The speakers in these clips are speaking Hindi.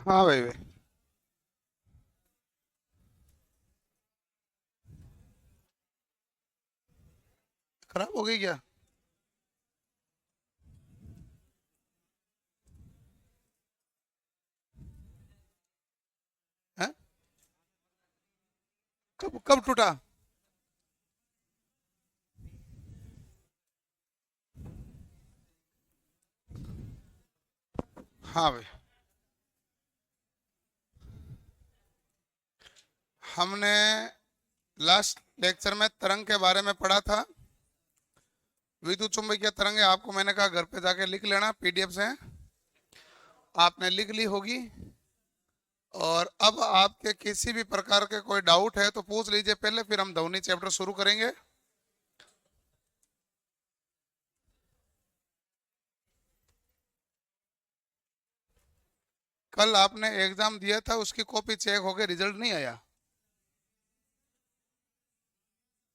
हाँ भाई भाई। खराब हो गई क्या? है? कब कब टूटा? हाँ भाई। हमने लास्ट लेक्चर में तरंग के बारे में पढ़ा था। विद्युत चुंबकीय तरंगे आपको मैंने कहा घर पे जाके लिख लेना पीडीएफ से। आपने लिख ली होगी। और अब आपके किसी भी प्रकार के कोई डाउट है तो पूछ लीजिए पहले, फिर हम ध्वनि चैप्टर शुरू करेंगे। कल आपने एग्जाम दिया था, उसकी कॉपी चेक हो गई, रिजल्ट नहीं आया?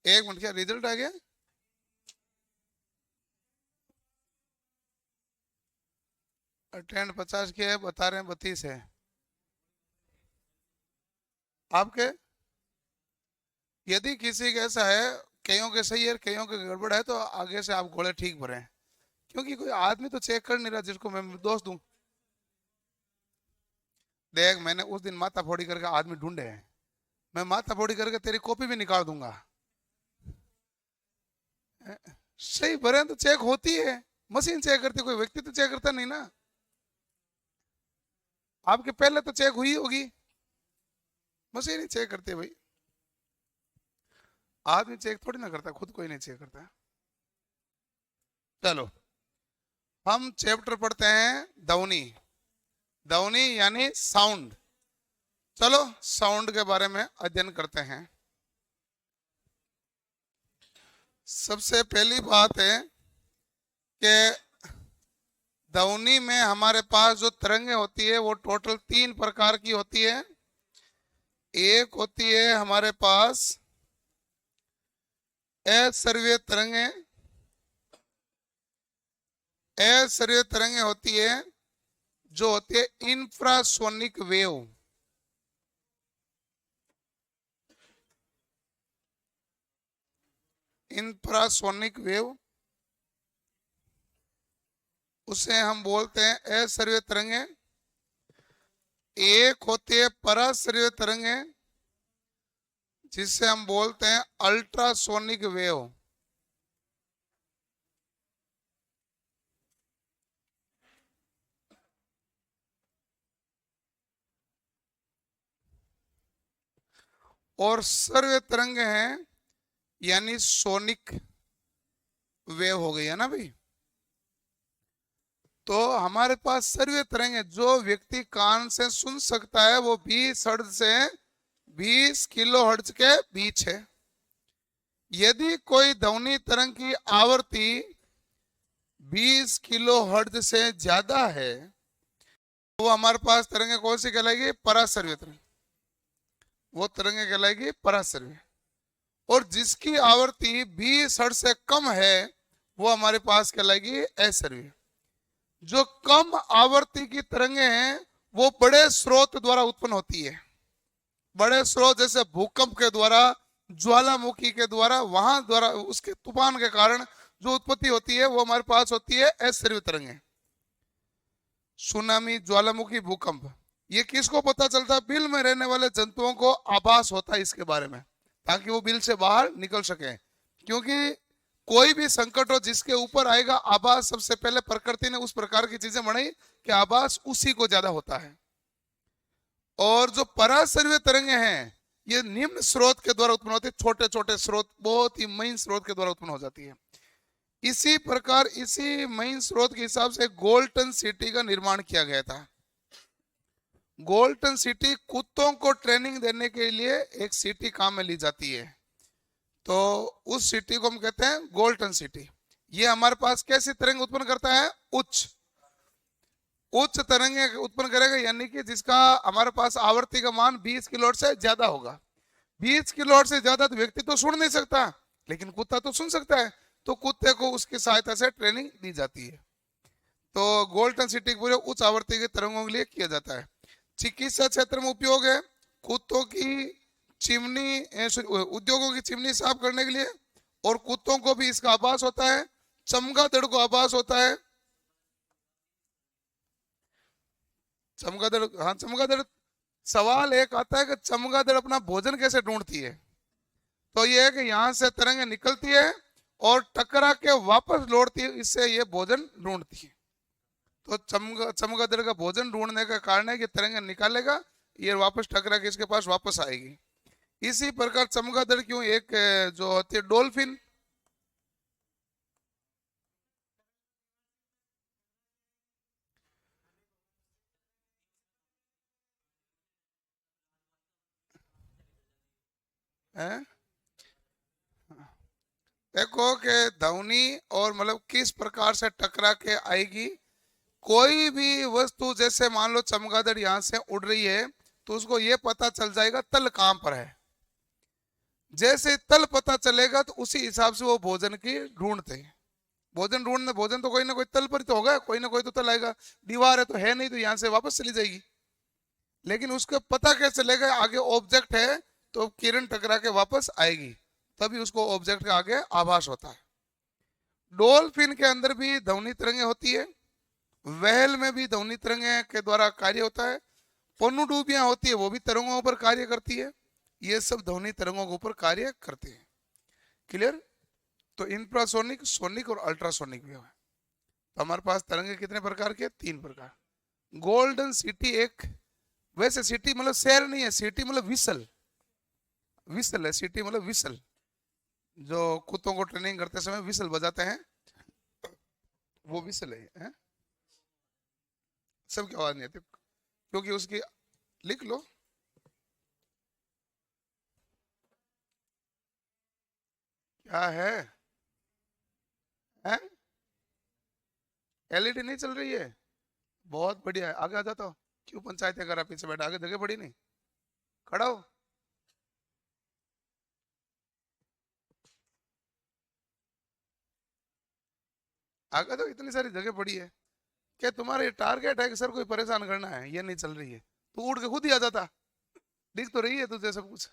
एक मिनट, क्या रिजल्ट आ गया? अटेंड 50 के है, बता रहे हैं 32 है आपके। यदि किसी का ऐसा है, कईयों के सही है कईयों के गड़बड़ है, तो आगे से आप घोड़े ठीक भरें। क्योंकि कोई आदमी तो चेक कर नहीं रहा जिसको मैं दोष दूं। देख, मैंने उस दिन माथा फोड़ी करके आदमी ढूंढे हैं। मैं माथा फोड़ी करके तेरी कॉपी भी निकाल दूंगा। सही भरे तो चेक होती है। मशीन चेक करती, कोई व्यक्ति तो चेक करता नहीं ना। आपके पहले तो चेक हुई होगी। मशीन ही चेक करती है भाई। आदमी चेक थोड़ी ना करता, खुद कोई नहीं चेक करता। चलो, हम चैप्टर पढ़ते हैं ध्वनि। ध्वनि यानी साउंड। चलो साउंड के बारे में अध्ययन करते हैं। सबसे पहली बात है कि ध्वनि में हमारे पास जो तरंगे होती है वो टोटल 3 प्रकार की होती है। एक होती है हमारे पास अश्रव्य तरंगे। अश्रव्य तरंगे होती है जो होती है इंफ्रासोनिक वेव। इंफ्रासोनिक वेव उसे हम बोलते हैं अश्रव्य तरंगे। एक होती है पराश्रव्य तरंगे जिसे हम बोलते हैं अल्ट्रासोनिक वेव। और सर्व्य तरंगे हैं यानी सोनिक वेव हो गई है ना भाई। तो हमारे पास सर्व्य तरंगे जो व्यक्ति कान से सुन सकता है वो 20 हर्ट्ज से 20 किलो हर्ट्ज के बीच है। यदि कोई ध्वनि तरंग की आवृत्ति 20 किलो हर्ट्ज से ज्यादा है तो वो हमारे पास तरंगे कौन सी कहलाएगी? पराश्रव्य तरंग। वो तरंगे कहलाएगी पराश्रव्य। और जिसकी आवृत्ति 20 हर्ट्ज से कम है वो हमारे पास कहलाएगी अश्रव्य। जो कम आवृत्ति की तरंगे हैं वो बड़े स्रोत द्वारा उत्पन्न होती है। बड़े स्रोत जैसे भूकंप के द्वारा, ज्वालामुखी के द्वारा, वहां द्वारा उसके तूफान के कारण जो उत्पत्ति होती है वो हमारे पास होती है अश्रव्य तरंगे। सुनामी, ज्वालामुखी, भूकंप, ये किसको पता चलता है? बिल में रहने वाले जंतुओं को आभास होता है इसके बारे में, ताकि वो बिल से बाहर निकल सके। क्योंकि कोई भी संकट हो जिसके ऊपर आएगा आभास, सबसे पहले प्रकृति ने उस प्रकार की चीजें बनाई कि आभास उसी को ज्यादा होता है। और जो पराश्रव्य तरंगे हैं ये निम्न स्रोत के द्वारा उत्पन्न होती है। छोटे छोटे स्रोत, बहुत ही महीन स्रोत के द्वारा उत्पन्न हो जाती है। इसी प्रकार इसी महीन स्रोत के हिसाब से गोल्डन सिटी का निर्माण किया गया था। गोल्डन सिटी कुत्तों को ट्रेनिंग देने के लिए एक सिटी काम में ली जाती है, तो उस सिटी को हम कहते हैं गोल्डन सिटी। ये हमारे पास कैसी तरंग उत्पन्न करता है? उच्च उच्च तरंगे उत्पन्न करेगा, यानी कि जिसका हमारे पास आवृत्ति का मान 20 किलोहर्ट्ज से ज्यादा होगा। 20 किलोहर्ट्ज से ज्यादा तो व्यक्ति तो सुन नहीं सकता, लेकिन कुत्ता तो सुन सकता है। तो कुत्ते को उसकी सहायता से ट्रेनिंग दी जाती है। तो गोल्डन सिटी पूरे उच्च आवृत्ति के तरंगों के लिए किया जाता है। चिकित्सा क्षेत्र में उपयोग है, कुत्तों की चिमनी उद्योगों की चिमनी साफ करने के लिए, और कुत्तों को भी इसका आभास होता है, चमगादड़ को आभास होता है। चमगादड़, हाँ चमगादड़, सवाल एक आता है कि चमगादड़ अपना भोजन कैसे ढूंढती है। तो ये है कि यहां से तरंगे निकलती है और टकरा के वापस लौटती है, इससे ये भोजन ढूंढती है। तो चमगादड़ का भोजन ढूंढने का कारण है कि तरंगे निकालेगा, ये वापस टकरा के इसके पास वापस आएगी। इसी प्रकार चमगादड़ क्यों एक जो होती है डॉल्फिन, है देखो कि ध्वनि और मतलब किस प्रकार से टकरा के आएगी। कोई भी वस्तु, जैसे मान लो चमगादड़ यहाँ से उड़ रही है, तो उसको ये पता चल जाएगा तल कहाँ पर है। जैसे तल पता चलेगा तो उसी हिसाब से वो भोजन की ढूंढते हैं। भोजन तो कोई ना कोई तल पर तो होगा, कोई ना कोई तो तल आएगा। दीवार है तो है नहीं, तो यहाँ से वापस चली जाएगी। लेकिन उसको पता कैसे चलेगा आगे ऑब्जेक्ट है, तो किरण टकरा के वापस आएगी, तभी उसको ऑब्जेक्ट का आगे आभास होता है। डॉल्फिन के अंदर भी ध्वनि तरंगे होती है, व्हेल में भी ध्वनि तरंगे के द्वारा कार्य होता है, पनडुब्बियां होती है वो भी तरंगों पर कार्य करती है। ये सब ध्वनि तरंगों के ऊपर कार्य करते हैं। क्लियर? तो इंफ्रासोनिक, सोनिक और अल्ट्रासोनिक भी है। तो हमारे पास तरंगे कितने प्रकार के? 3 प्रकार। गोल्डन सिटी एक, वैसे सिटी मतलब शहर नहीं है, सिटी मतलब विसल, विसल है सिटी मतलब विसल। जो कुत्तों को ट्रेनिंग करते समय विसल बजाते हैं, वो विसल है? सबकी आवाज नहीं आती क्योंकि उसकी, लिख लो, क्या है? एलईडी नहीं चल रही है? बहुत बढ़िया है, आगे आ जाता हो। क्यों पंचायत कर पीछे बैठा, आगे जगह पड़ी नहीं, खड़ा हो। आगे तो इतनी सारी जगह पड़ी है। क्या तुम्हारा ये टारगेट है कि सर कोई परेशान करना है, ये नहीं चल रही है, तू उड़ के खुद ही आ जाता। दिख तो रही है तुझे सब कुछ।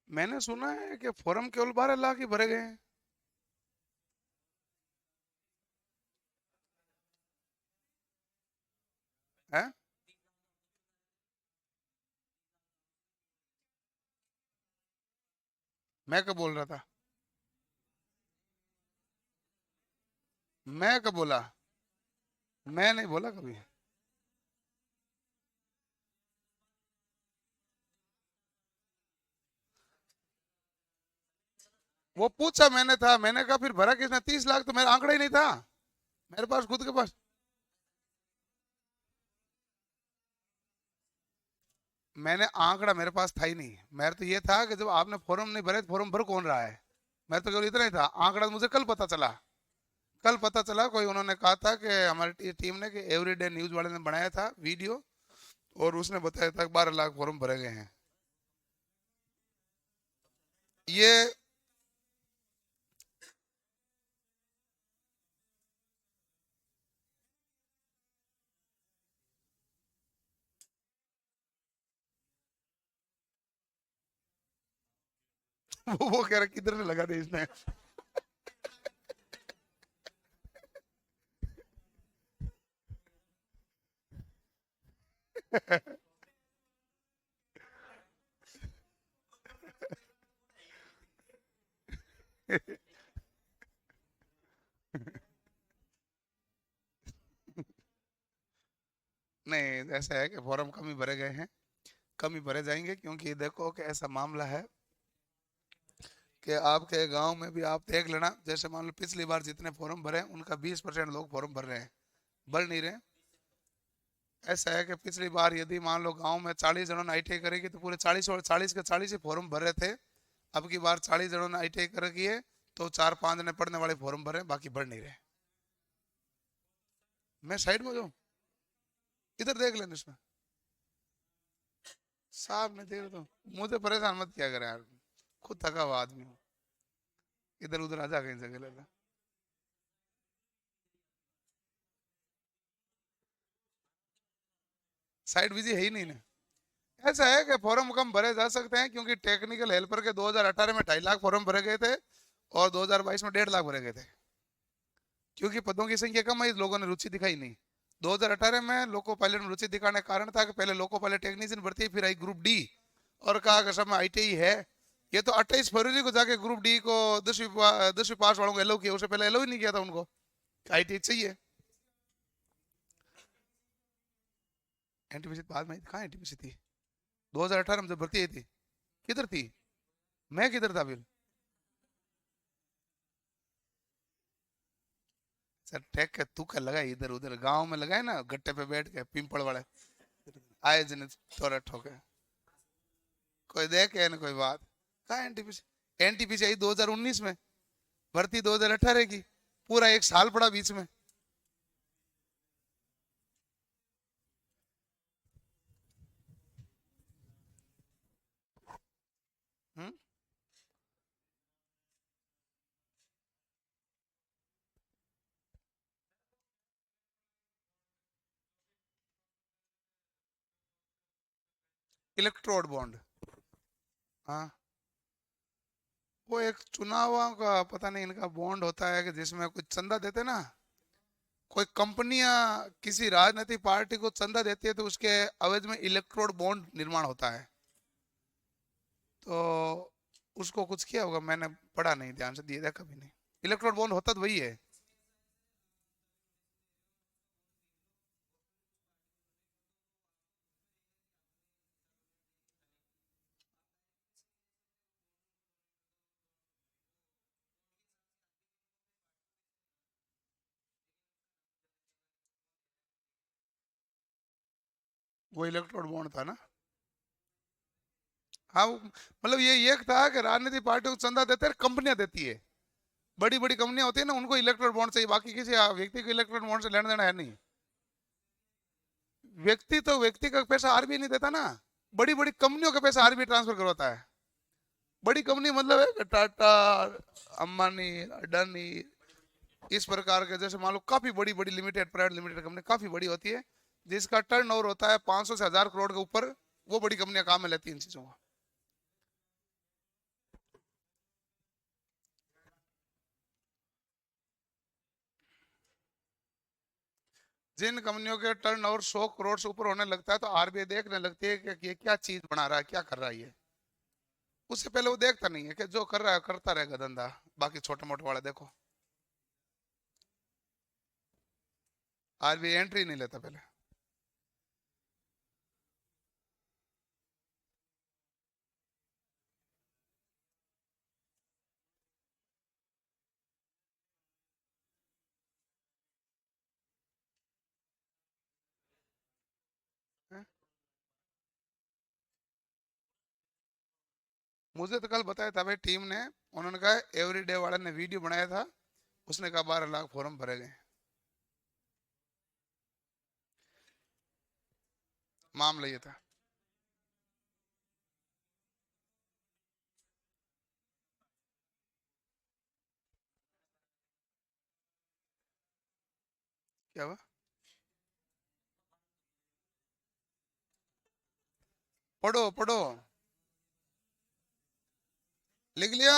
मैंने सुना है कि फॉर्म केवल 12 लाख ही भरे गए हैं। हैं? मैं कब बोल रहा था? मैं कब बोला? मैं नहीं बोला कभी। वो पूछा मैंने था, मैंने कहा फिर भरा किसने? 30 लाख तो मेरा आंकड़ा ही नहीं था मेरे पास, खुद के पास। मैंने आंकड़ा मेरे पास था ही नहीं। मेरे तो ये था कि जब आपने फॉर्म नहीं भरे तो फॉर्म भर कौन रहा है। मैं तो केवल इतना ही था, आंकड़ा तो मुझे कल पता चला। कल पता चला, कोई उन्होंने कहा था कि हमारी टीम ने, कि एवरीडे न्यूज वाले ने बनाया था वीडियो, और उसने बताया था कि 12 लाख फॉर्म भरे गए हैं। ये वो कह रहा किधर से लगा दे इसने। नहीं, ऐसा है कि फॉर्म कम ही भरे गए हैं, कम ही भरे जाएंगे, क्योंकि देखो कि ऐसा मामला है कि आपके गांव में भी आप देख लेना, जैसे मान लो पिछली बार जितने फॉर्म भरे उनका 20% लोग फॉर्म भर रहे हैं, भर नहीं रहे। ऐसा है कि पिछली बार यदि मान लो गांव में 40 जनों ने ITI करेगी तो पूरे 40 और 40 के 40 ही फॉर्म भरे थे। अब की बार 40 जनों ने ITI करेगी है तो 4-5 ने पढ़ने वाले फॉर्म भरे, बाकी भर नहीं रहे। मैं साइड में जाऊं, इधर देख लेना इसमें साहब ने देख तो मुझे परेशान मत किया करे यार, खुद थका हुआ आदमी हूँ। इधर उधर आजा कहीं जगह ले ले। साइड बिजी है ही नहीं ना। ऐसा है कि फॉर्म कम भरे जा सकते हैं क्योंकि टेक्निकल हेल्पर के 2018 में 2.5 लाख फॉर्म भरे गए थे और 2022 में 1.5 लाख भरे गए थे। क्योंकि पदों की संख्या कम है, लोगों ने रुचि दिखाई नहीं। 2018 में लोको पायलट में रुचि दिखाने का कारण था कि पहले लोको पायलट टेक्नीशियन भर्ती, फिर आई ग्रुप डी और कहा कि सब में ITI है। ये तो 28 फरवरी को जाके ग्रुप डी को 10वीं पास वालों को एलो किया, उससे पहले एलो ही नहीं किया था उनको, ITI चाहिए। एनटीपीसी बाद में कहाँ एनटीपीसी थी 2018 में जब भर्ती आई थी, किधर थी, मैं किधर था फिर। सर टेक के तू का लगा इधर उधर गांव में लगाए ना, गट्टे पे बैठ के पिंपल वाले आए जने थोड़ा ठोके, कोई देखे ना कोई बात। कहा एनटीपीसी, एनटीपीसी आई 2019 में, भर्ती 2018 की, पूरा एक साल पड़ा बीच में। हम्म। इलेक्ट्रोड बॉन्ड, हाँ वो एक चुनावों का पता नहीं इनका बॉन्ड होता है कि जिसमें कुछ चंदा देते ना, कोई कंपनियां किसी राजनीतिक पार्टी को चंदा देती है तो उसके अवध में इलेक्ट्रोड बॉन्ड निर्माण होता है। तो उसको कुछ किया होगा, मैंने पढ़ा नहीं, ध्यान से दिया कभी नहीं। इलेक्ट्रोड बॉन्ड होता तो वही है। वो इलेक्ट्रोड बॉन्ड था ना। हाँ मतलब ये एक था कि राजनीतिक पार्टी को चंदा देते हैं, कंपनियां देती है, बड़ी बड़ी कंपनियां होती है ना, उनको इलेक्ट्रोड बॉन्ड चाहिए, बाकी किसी व्यक्ति को इलेक्ट्रोड बॉन्ड से लेना देना है नहीं। व्यक्ति तो व्यक्ति का पैसा RBI नहीं देता ना, बड़ी बड़ी कंपनियों का पैसा RBI ट्रांसफर करवाता है। बड़ी कंपनी मतलब है कि टाटा, अंबानी, अडानी, इस प्रकार के, जैसे मान लो काफी बड़ी बड़ी लिमिटेड, प्राइवेट लिमिटेड कंपनी काफी बड़ी होती है जिसका टर्नओवर होता है 500 से 1000 करोड़ के ऊपर, वो बड़ी कंपनियां काम में लेती हैं इन चीजों को। जिन कंपनियों के टर्नओवर 100 करोड़ से ऊपर होने लगता है तो RBI देखने लगती है कि ये क्या चीज बना रहा है, क्या कर रहा है ये। उससे पहले वो देखता नहीं है कि जो कर रहा है करता रहेगा धंधा, बाकी छोटे मोटे वाले देखो। RBI एंट्री नहीं लेता पहले। हैं? मुझे तो कल बताया था भाई टीम ने, उन्होंने कहा एवरीडे वाले ने वीडियो बनाया था, उसने कहा 12 लाख फॉर्म भरे गए। मामला ये था। क्या हुआ, पढ़ो पढ़ो, लिख लिया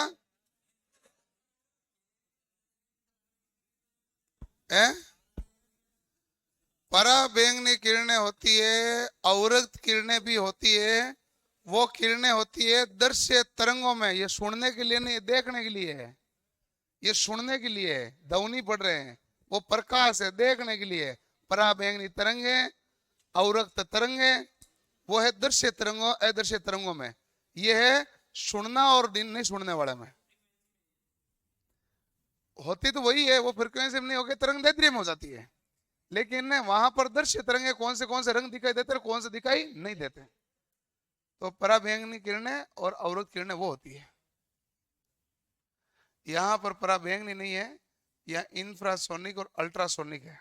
है। परा बैंगनी किरणें होती है, अवरक्त किरणें भी होती है। वो किरणें होती है दृश्य तरंगों में, ये सुनने के लिए नहीं, देखने के लिए है। ये सुनने के लिए है, ध्वनि पढ़ रहे हैं, वो प्रकाश है देखने के लिए। परा बैंगनी तरंगे, अवरक्त तरंगे, वो है दृश्य तरंगों अदृश्य तरंगों में। ये है सुनना और नहीं सुनने वाले में। होती तो वही है, वो फ्रिक्वेंसी में नहीं होगी, तरंग दैर्ध्य में हो जाती है। लेकिन वहां पर दृश्य तरंगे कौन से रंग दिखाई देते हैं, कौन से दिखाई नहीं देते। तो पराबैंगनी किरणें और अवरोध किरणें वो होती है। यहां पर पराबैंगनी नहीं है, यह इंफ्रासोनिक और अल्ट्रासोनिक है।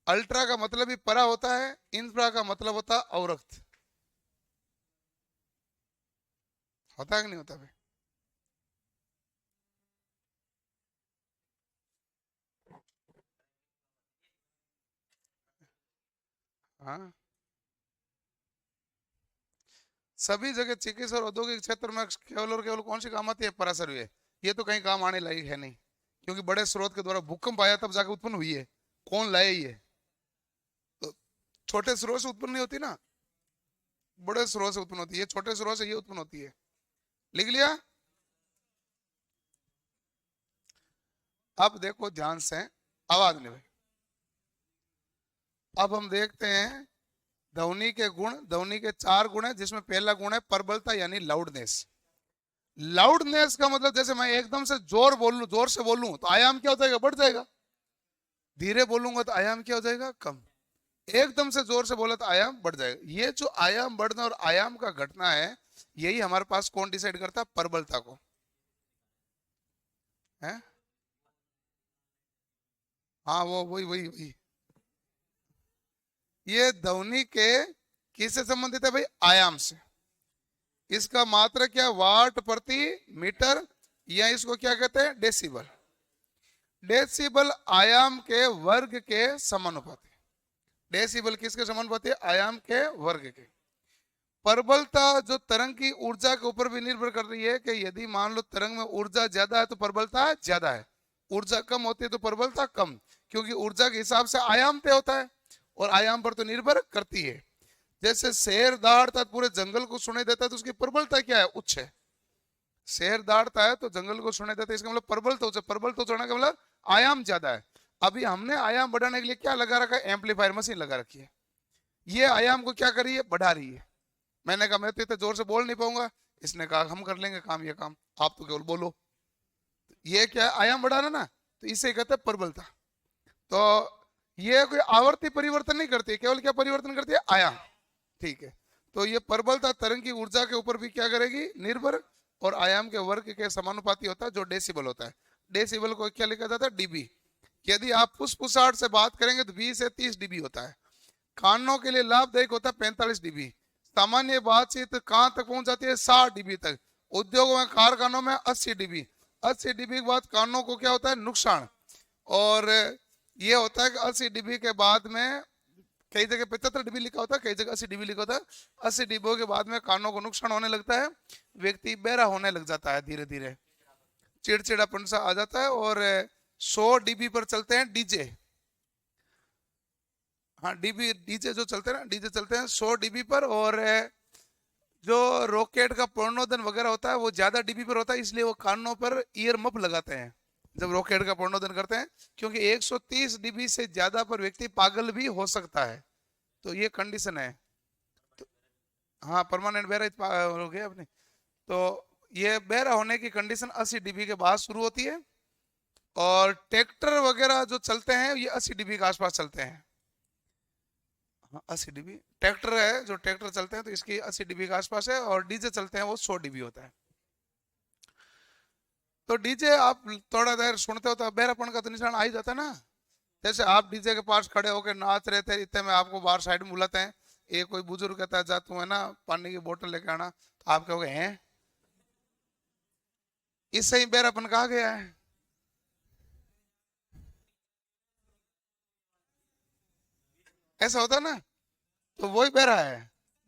अल्ट्रा का मतलब भी परा होता है, इंफ्रा का मतलब होता है अवरक्त। होता है कि नहीं होता भाई? हाँ, सभी जगह चिकित्सा और औद्योगिक क्षेत्र में केवल और केवल कौन सी काम आती है? परा सर्वे। ये तो कहीं काम आने लायक है नहीं, क्योंकि बड़े स्रोत के द्वारा भूकंप आया तब जाके उत्पन्न हुई है। कौन लाए ये? तो छोटे स्रोत से उत्पन्न नहीं होती ना, बड़े स्रोत से उत्पन्न होती है। छोटे स्रोत से ये उत्पन्न होती है। लिख लिया? अब देखो ध्यान से, आवाज नहीं भाई। अब हम देखते हैं ध्वनि के गुण। ध्वनि के 4 गुण है, जिसमें पहला गुण है प्रबलता यानी लाउडनेस। लाउडनेस का मतलब जैसे मैं एकदम से जोर से बोलूं तो आयाम क्या हो जाएगा? बढ़ जाएगा। धीरे बोलूंगा तो आयाम क्या हो जाएगा? कम। एकदम से जोर से बोला तो आयाम बढ़ जाएगा। ये जो आयाम बढ़ना और आयाम का घटना है, यही हमारे पास कौन डिसाइड करता है? प्रबलता को है। हाँ, वो वही वही वही। ये ध्वनि के किससे संबंधित है भाई? आयाम से। इसका मात्रक क्या? वाट प्रति मीटर, या इसको क्या कहते हैं? डेसिबल। डेसिबल आयाम के वर्ग के समानुपाती। डेसिबल किसके समानुपाती है? आयाम के वर्ग के। प्रबलता जो तरंग की ऊर्जा के ऊपर भी निर्भर कर रही है, कि यदि मान लो तरंग में ऊर्जा ज्यादा है तो प्रबलता ज्यादा है, ऊर्जा कम होती है तो प्रबलता कम, क्योंकि ऊर्जा के हिसाब से आयाम तय होता है और आयाम पर तो निर्भर करती है। जैसे शेर दहाड़ता है पूरे जंगल को सुनाई देता है, तो उसकी प्रबलता क्या है? उच्च है। शेर दहाड़ता है तो जंगल को सुनाई देता है, इसका मतलब प्रबल तो उच्च। प्रबल तो का मतलब आयाम ज्यादा है। अभी हमने आयाम बढ़ाने के लिए क्या लगा रखा है? एम्पलीफायर मशीन लगा रखी है। ये आयाम को क्या कर रही है? बढ़ा रही है। मैंने कहा मैं तो इतने जोर से बोल नहीं पाऊंगा। इसने कहा हम कर लेंगे काम, ये काम आप तो केवल बोलो। ये क्या है? आयाम बढ़ाना ना, तो इसे कहते हैं प्रबलता। तो ये कोई आवर्ती परिवर्तन नहीं करती, केवल क्या परिवर्तन करती है? आयाम। ठीक है। तो ये प्रबलता तरंग की ऊर्जा के ऊपर भी क्या करेगी? निर्भर, और आयाम के वर्ग के समानुपाती होता है, जो डेसिबल होता है। डेसिबल को क्या लिखा जाता है? डीबी। यदि आप फुसफुसाहट से बात करेंगे तो 20 से 30 डीबी होता है। कानों के लिए लाभदायक होता है 45 डीबी। सामान्य बातचीत कहां तक पहुंच जाती है? 60 डीबी तक। उद्योगों में, कारखानों में 80 डीबी। 80 डीबी के बाद कानों को क्या होता है? नुकसान। और ये होता है कि 80 डीबी के बाद में, कई जगह 75 डीबी लिखा होता है, कई जगह 80 डीबी लिखा होता है। 80 डीबी के बाद में कानों को नुकसान होने लगता है, व्यक्ति बहरा होने लग जाता है, धीरे धीरे चिड़चिड़ापन सा आ जाता है। और 100 डीबी पर चलते हैं डीजे। हाँ, डीबी डीजे जो चलते हैं ना, डीजे चलते हैं 100 डीबी पर। और जो रॉकेट का प्रणोदन वगैरह होता है वो ज्यादा डीबी पर होता है, इसलिए वो कानों पर ईयर मफ लगाते हैं जब रॉकेट का प्रणोदन करते हैं, क्योंकि 130 डीबी से ज्यादा पर व्यक्ति पागल भी हो सकता है। तो ये कंडीशन है। तो, हाँ, परमानेंट बहरा हो गया अपने। तो ये बहरा होने की कंडीशन 80 डीबी के बाद शुरू होती है। और ट्रैक्टर वगैरह जो चलते हैं ये 80 डीबी के आसपास चलते हैं। हाँ, 80 डीबी ट्रैक्टर है, जो ट्रैक्टर चलते हैं तो इसकी 80 डीबी के आसपास है। और डीजे चलते हैं वो 100 डीबी होता है। तो डीजे आप थोड़ा देर सुनते हो तो बहरापन का तो निशान आ ही जाता है ना। जैसे आप डीजे के पास खड़े होकर नाच रहे थे, इतने में आपको बाहर साइड में बुलाते हैं, एक कोई बुजुर्ग कहता है जा तू है ना पानी की बोतल लेके आना, तो आप कहोगे हैं? इससे ही बहरापन कहा गया है। ऐसा होता है ना, तो वही बहरा है।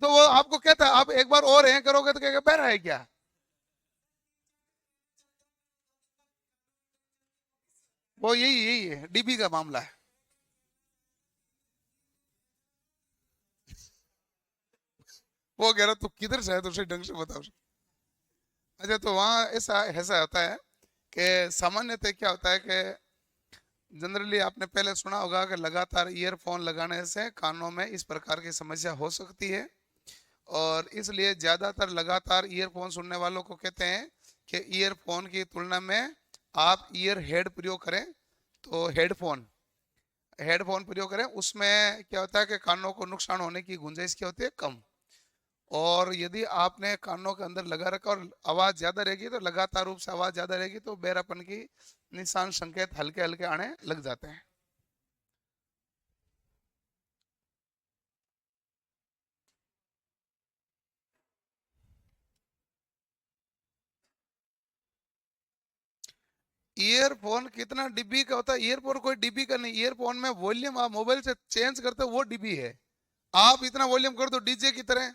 तो वो आपको कहता है, आप एक बार और हैं करोगे तो कहेगा बहरा है क्या? वो यही यही है, डीबी का मामला है। वो कह रहा तू किधर से है, तो उसे ढंग से बताओ। अच्छा, तो वहाँ ऐसा ऐसा होता है कि सामान्यतः क्या होता है कि जनरली आपने पहले सुना होगा कि लगातार ईयरफोन लगाने से कानों में इस प्रकार की समस्या हो सकती है। और इसलिए ज्यादातर लगातार ईयरफोन सुनने वालों को कहते हैं कि ईयरफोन की तुलना में आप ईयर हेड प्रयोग करें। तो हेडफोन हेडफोन प्रयोग करें उसमें क्या होता है कि कानों को नुकसान होने की गुंजाइश क्या होती है, कम। और यदि आपने कानों के अंदर लगा रखा और आवाज ज्यादा रहेगी तो लगातार रूप से आवाज ज्यादा रहेगी तो बेरापन की निशान संकेत हल्के हल्के आने लग जाते हैं। ईयरफोन कितना डीबी का होता है? ईयरफोन कोई डीबी का नहीं, ईयरफोन में वॉल्यूम आप मोबाइल से चेंज करते हो वो डीबी है। आप इतना वॉल्यूम कर दो डीजे की तरह,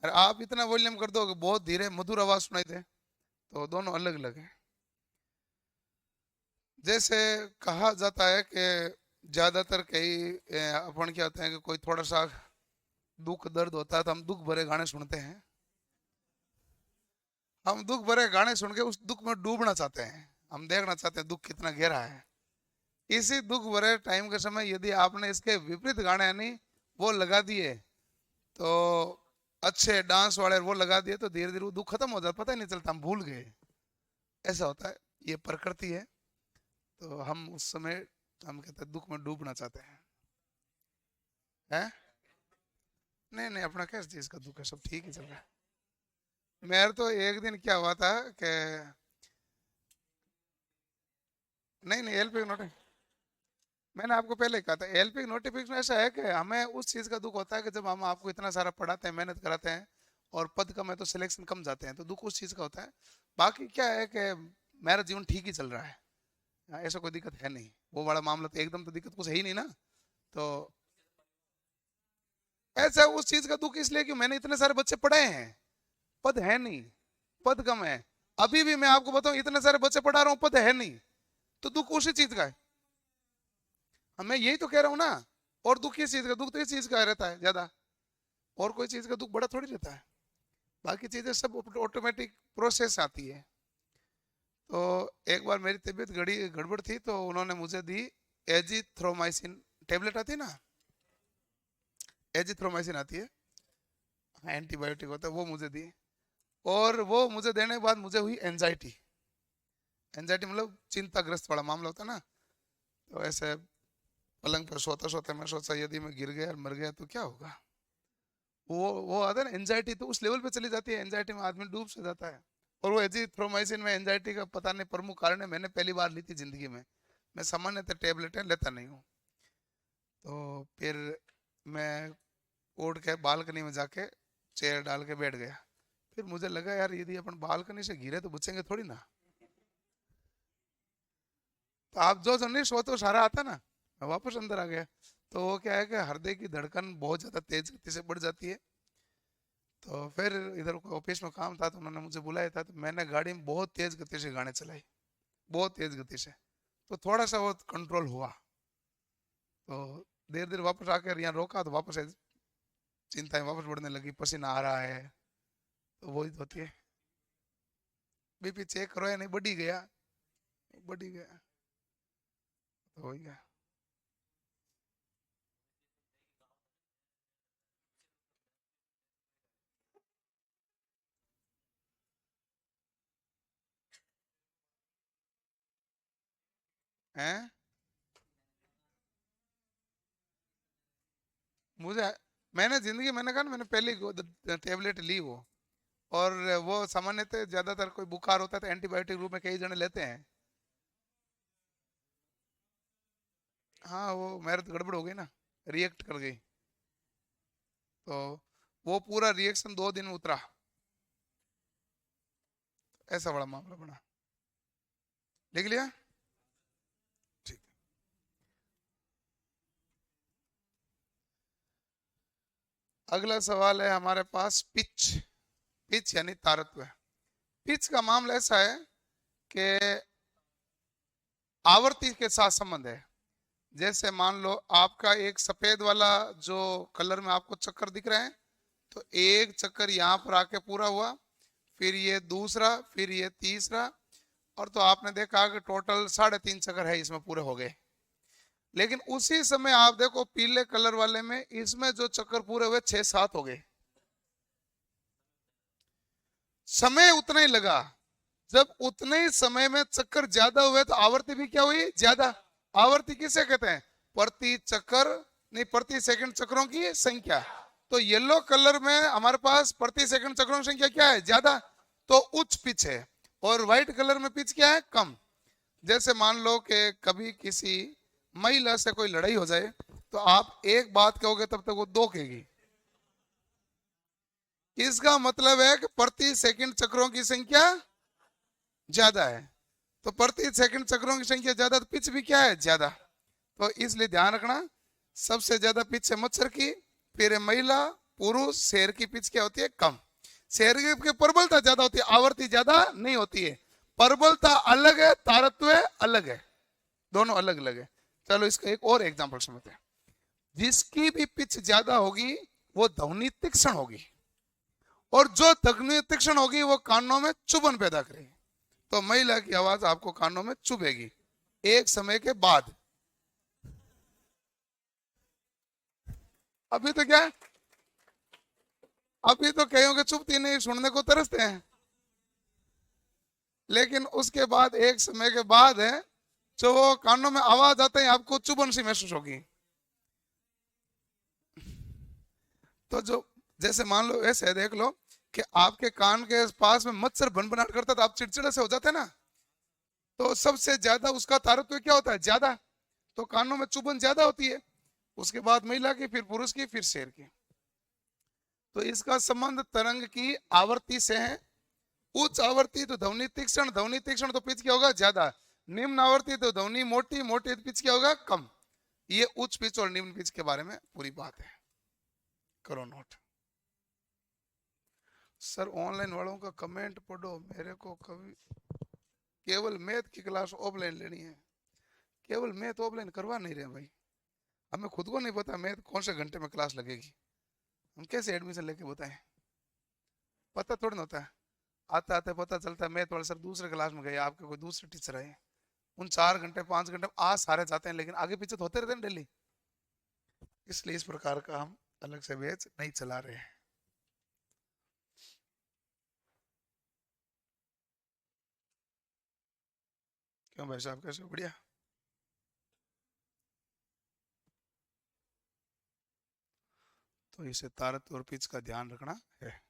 और आप इतना वॉल्यूम कर दो कि बहुत धीरे मधुर आवाज सुनाई दे, तो दोनों अलग अलग है। जैसे कहा जाता है कि ज्यादातर कई अपन क्या होते हैं कि कोई थोड़ा सा दुख दर्द होता है तो हम दुख भरे गाने सुनते हैं। हम दुख भरे गाने सुन के उस दुख में डूबना चाहते हैं, हम देखना चाहते हैं दुख कितना गहरा है। इसी दुख भरे टाइम के समय यदि आपने इसके विपरीत गाने यानी वो लगा दिए, तो अच्छे डांस वाले वो लगा दिए, तो धीरे धीरे वो दुख खत्म हो जाता, पता ही नहीं चलता, हम भूल गए। ऐसा होता है, ये प्रकृति है। तो हम उस समय हम कहते हैं दुख में डूबना चाहते हैं। नहीं नहीं, अपना कैसे चीज का दुख है, सब ठीक ही चल रहा है। मेरे तो एक दिन क्या हुआ था कि नहीं नहीं, एलपी नोट, मैंने आपको पहले कहा था एलपी नोटिफिकेशन ऐसा है कि हमें उस चीज का दुख होता है कि जब हम आपको इतना सारा पढ़ाते हैं, मेहनत कराते हैं और पद कम है तो सिलेक्शन कम जाते हैं, तो दुख उस चीज का होता है। बाकी क्या है कि मेरा जीवन ठीक ही चल रहा है, ऐसा कोई दिक्कत है नहीं। वो बड़ा मामला तो एकदम तो दिक्कत कुछ है ही नहीं ना। तो ऐसा उस चीज का दुख इसलिए कि मैंने इतने सारे बच्चे पढ़ाए हैं, पद है नहीं, पद कम है। अभी भी मैं आपको बताऊं इतने सारे बच्चे पढ़ा रहा हूं, पद है नहीं, तो दुख उसी चीज का है। मैं यही तो कह रहा हूं ना। और दुख किस चीज का? दुख तो इस चीज का रहता है ज्यादा, और कोई चीज का दुख बड़ा थोड़ी रहता है। बाकी चीजें सब ऑटोमेटिक प्रोसेस आती है। तो एक बार मेरी तबीयत गड़बड़ थी तो उन्होंने मुझे दी एजिथ्रोमाइसिन टेबलेट, आती है ना, एजिथ्रोमाइसिन आती है, एंटीबायोटिक होता है, वो मुझे दी। और वो मुझे देने के बाद मुझे हुई एंजाइटी। एंजाइटी मतलब चिंताग्रस्त वाला मामला होता है ना। तो ऐसे पलंग पर सोते सोते मैं सोचा यदि मैं गिर गया और मर गया तो क्या होगा। वो आता है ना एंजाइटी, तो उस लेवल पे चली जाती है, एंजाइटी में आदमी डूब से जाता है। और वो एजिथ्रोमाइसिन में एंजाइटी का पता नहीं प्रमुख कारण है, मैंने पहली बार ली थी जिंदगी में। मैं सामान्यतः टेबलेटें लेता नहीं हूँ। तो फिर मैं उठ के बालकनी में जाके चेयर डाल के बैठ गया। फिर मुझे लगा यार यदि अपन बालकनी से गिरे तो बचेंगे थोड़ी ना। तो आप जो नहीं सोते सारा आता ना, मैं वापस अंदर आ गया। तो वो क्या है कि हृदय की धड़कन बहुत ज्यादा तेज गति से बढ़ जाती है। तो फिर इधर ऑफिस में काम था तो उन्होंने मुझे बुलाया था, तो मैंने गाड़ी में बहुत तेज गति से गाने चलाई, बहुत तेज गति से। तो थोड़ा सा वो कंट्रोल हुआ। तो देर देर वापस आकर यहाँ रोका तो वापस चिंताएं वापस बढ़ने लगी, पसीना आ रहा है, तो वही तो होती है। बीपी चेक करो या नहीं, बढ़ी गया, बढ़ी गया, तो हो गया। हैं? मुझे, मैंने जिंदगी, मैंने कहा ना मैंने पहली टेबलेट ली वो। और वो सामान्यतः ज्यादातर कोई बुखार होता है तो एंटीबायोटिक रूप में कई जने लेते हैं। हाँ वो मेरे तो गड़बड़ हो गई ना, रिएक्ट कर गई। तो वो पूरा रिएक्शन 2 दिन में उतरा, ऐसा बड़ा मामला बना। लिख लिया? ठीक। अगला सवाल है हमारे पास पिच। पिच यानी तारत्व। पिच का मामला ऐसा है कि आवर्ती के साथ संबंध है। जैसे मान लो आपका एक सफेद वाला जो कलर में आपको चक्कर दिख रहा है, तो एक चक्कर यहाँ पर आके पूरा हुआ, फिर ये दूसरा, फिर ये तीसरा, और तो आपने देखा कि टोटल 3.5 चक्कर है इसमें पूरे हो गए। लेकिन उसी समय आप देखो पीले कलर वाले में इसमें जो चक्कर पूरे हुए 6-7 हो गए। समय उतना ही लगा। जब उतने ही समय में चक्कर ज्यादा हुए तो आवृत्ति भी क्या हुई? ज्यादा। आवृत्ति किसे कहते हैं? प्रति चक्र नहीं, प्रति सेकंड चक्रों की संख्या। तो येलो कलर में हमारे पास प्रति सेकंड चक्रों की संख्या क्या है, ज्यादा, तो उच्च पिच है। और व्हाइट कलर में पिच क्या है, कम। जैसे मान लो कि कभी किसी महिला से कोई लड़ाई हो जाए तो आप एक बात कहोगे तब तक वो दो कहेगी। इसका मतलब है कि प्रति सेकंड चक्रों की संख्या ज्यादा है। तो प्रति सेकंड चक्रों की संख्या ज्यादा तो पिच भी क्या है, ज्यादा। तो इसलिए ध्यान रखना, सबसे ज्यादा पिच है मच्छर की, फिर है महिला, पुरुष, शेर की पिच क्या होती है, कम। शेर की प्रबलता ज्यादा होती है, आवृत्ति ज्यादा नहीं होती है। प्रबलता अलग है, तारत्व अलग है, दोनों अलग अलग है। चलो इसका एक और एग्जांपल समझते हैं। जिसकी भी पिच ज्यादा होगी वो ध्वनि तीक्ष्ण होगी, और जो ध्वनि तीक्ष्ण होगी वो कानों में चुभन पैदा करेगी। तो महिला की आवाज आपको कानों में चुभेगी एक समय के बाद। अभी तो क्या है, अभी तो कईयों के चुभती नहीं, सुनने को तरसते हैं, लेकिन उसके बाद एक समय के बाद है जो वो कानों में आवाज आते ही आपको चुभन सी महसूस होगी। तो जो जैसे मान लो ऐसे देख लो कि आपके कान के पास में मच्छर भनभनाहट करता तो आप चिड़चिड़े से हो जाते हैं ना। तो सबसे ज्यादा उसका तारतम्य क्या होता है, ज्यादा, तो कानों में चुभन ज्यादा होती है। उसके बाद महिला की, फिर पुरुष की, फिर शेर की। तो इसका संबंध तरंग की आवृत्ति से है। उच्च आवृत्ति तो ध्वनि तीक्ष्ण, ध्वनि तीक्ष्ण तो पिच क्या होगा, ज्यादा। निम्न आवृत्ति तो ध्वनि मोटी, मोटी तो पिच क्या होगा, कम। ये उच्च पिच और निम्न पिच के बारे में पूरी बात है, करो नोट। सर ऑनलाइन वालों का कमेंट पढ़ो, मेरे को कभी केवल मैथ की क्लास ऑफलाइन लेनी है। केवल मैथ ऑफलाइन करवा नहीं रहे भाई, हमें खुद को नहीं पता मैथ कौन से घंटे में क्लास लगेगी, हम कैसे एडमिशन लेके बताएं, पता थोड़ा ना होता है। आते आते पता चलता है मैथ वाले सर दूसरे क्लास में गए, आपके कोई दूसरे टीचर आए, उन 4 घंटे 5 घंटे आज सारे जाते हैं, लेकिन आगे पीछे तो होते रहते हैं डेली। इसलिए इस प्रकार का हम अलग से बैच नहीं चला रहे हैं। क्यों भाई साहब, कैसे, बढ़िया? तो इसे तारत और पिच का ध्यान रखना है।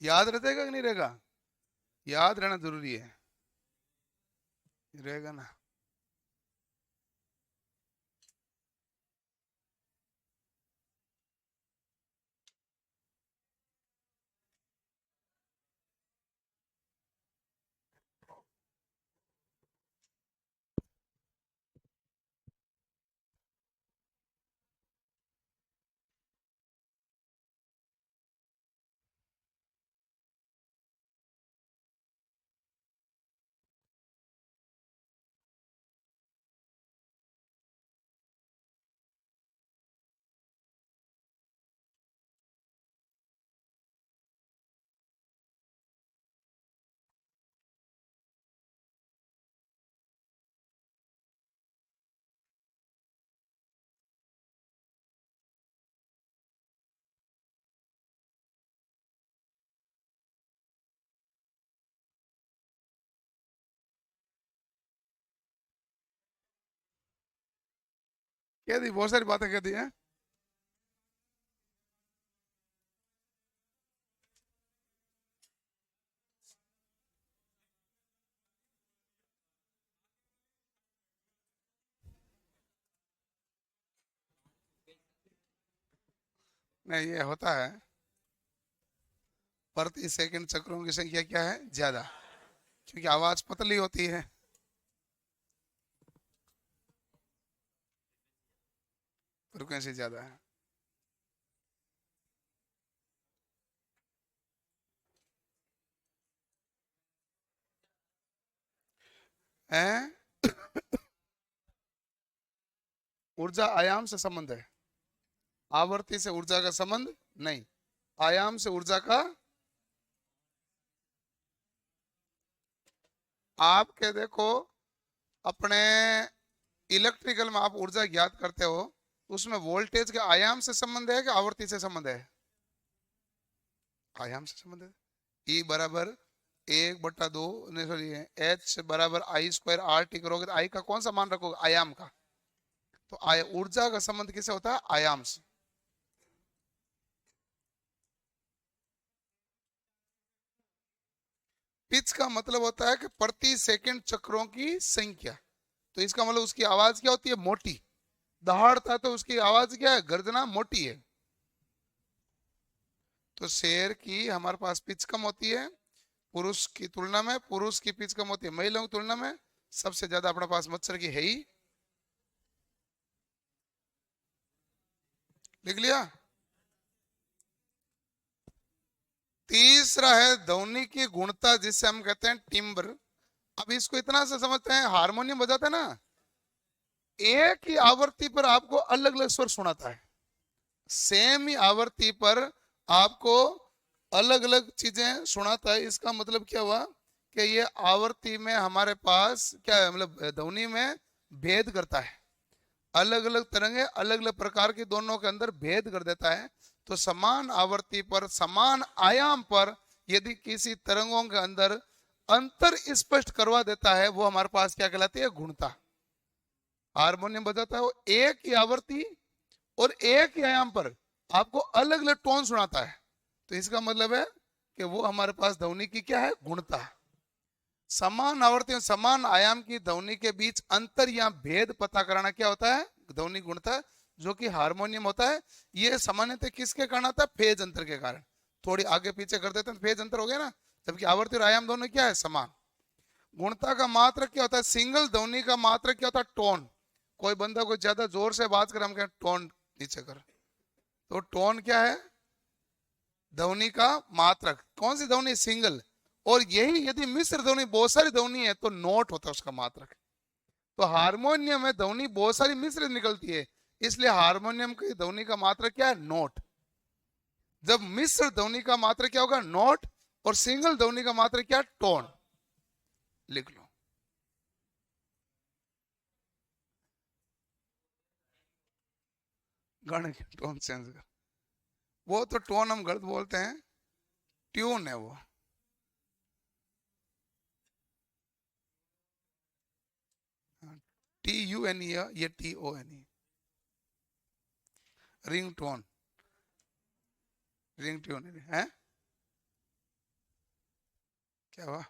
याद रहेगा कि नहीं रहेगा, याद रहना जरूरी है, रहेगा ना। कह दी, बहुत सारी बातें कह दी हैं। नहीं, ये होता है, प्रति सेकंड चक्रों की संख्या क्या है, ज्यादा, क्योंकि आवाज पतली होती है। फ्रिक्वेंसी ज्यादा है। हैं? ऊर्जा आयाम से संबंध है, आवर्ती से ऊर्जा का संबंध नहीं, आयाम से ऊर्जा का। आपके देखो, अपने इलेक्ट्रिकल में आप ऊर्जा ज्ञात करते हो, उसमें वोल्टेज के आयाम से संबंध है कि आवर्ती से संबंध है, आयाम से संबंध है। E बराबर 1/2 नहीं सॉरी H बराबर I² RT करोगे तो आई का कौन सा मान रखोगे, आयाम का। तो ऊर्जा का संबंध किससे होता है, आयाम से। पिच का मतलब होता है कि प्रति सेकंड चक्रों की संख्या। तो इसका मतलब उसकी आवाज क्या होती है, मोटी। दहाड़ता तो उसकी आवाज क्या है, गर्जना मोटी है। तो शेर की हमारे पास पिच कम होती है पुरुष की तुलना में, पुरुष की पिच कम होती है महिलाओं की तुलना में। सबसे ज्यादा अपने पास मच्छर की है ही। लिख लिया। तीसरा है ध्वनि की गुणता, जिसे हम कहते हैं टिम्बर। अब इसको इतना से समझते हैं, हारमोनियम बजाते हैं ना, एक ही आवृत्ति पर आपको अलग अलग स्वर सुनाता है। सेम ही आवृत्ति पर आपको अलग अलग चीजें सुनाता है। इसका मतलब क्या हुआ कि ये आवृत्ति में हमारे पास क्या है, मतलब ध्वनि में भेद करता है। अलग अलग तरंगे अलग अलग प्रकार की दोनों के अंदर भेद कर देता है। तो समान आवृत्ति पर समान आयाम पर यदि किसी तरंगों के अंदर अंतर स्पष्ट करवा देता है, वो हमारे पास क्या कहलाती है, गुणता। हारमोनियम बजाता है वो एक ही आवृत्ति और एक ही आयाम पर आपको अलग अलग टोन सुनाता है। तो इसका मतलब है कि वो हमारे पास ध्वनि की क्या है, गुणता। समान आवर्ती और समान आयाम की ध्वनि के बीच अंतर या भेद पता कराना क्या होता है, ध्वनि गुणता, जो कि हारमोनियम होता है। ये सामान्यतः किसके कारण आता है, फेज अंतर के कारण। थोड़ी आगे पीछे कर देते हैं तो फेज अंतर हो गया ना, जबकि आवर्ती और आयाम दोनों क्या है, समान। गुणता का मात्रक क्या होता है, सिंगल ध्वनि का मात्रक क्या होता है, टोन। कोई बंदा को ज्यादा जोर से बात कर, हम कहें टोन नीचे कर। तो टोन क्या है, ध्वनि का मात्रक। कौन सी ध्वनि, सिंगल। और यही यदि मिश्र ध्वनि, बहुत सारी ध्वनि है, तो नोट होता है उसका मात्रक। तो हारमोनियम में ध्वनि बहुत सारी मिश्र निकलती है, इसलिए हारमोनियम की ध्वनि का मात्रक क्या है, नोट। जब मिश्र ध्वनि का मात्रक क्या होगा, नोट। और सिंगल ध्वनि का मात्रक क्या, टोन। लिख लो। गाने की टोन चेंज कर, वो तो टोन हम गलत बोलते हैं, ट्यून है वो। TUNE, ये TONE, ring tone, ring tune है। क्या हुआ।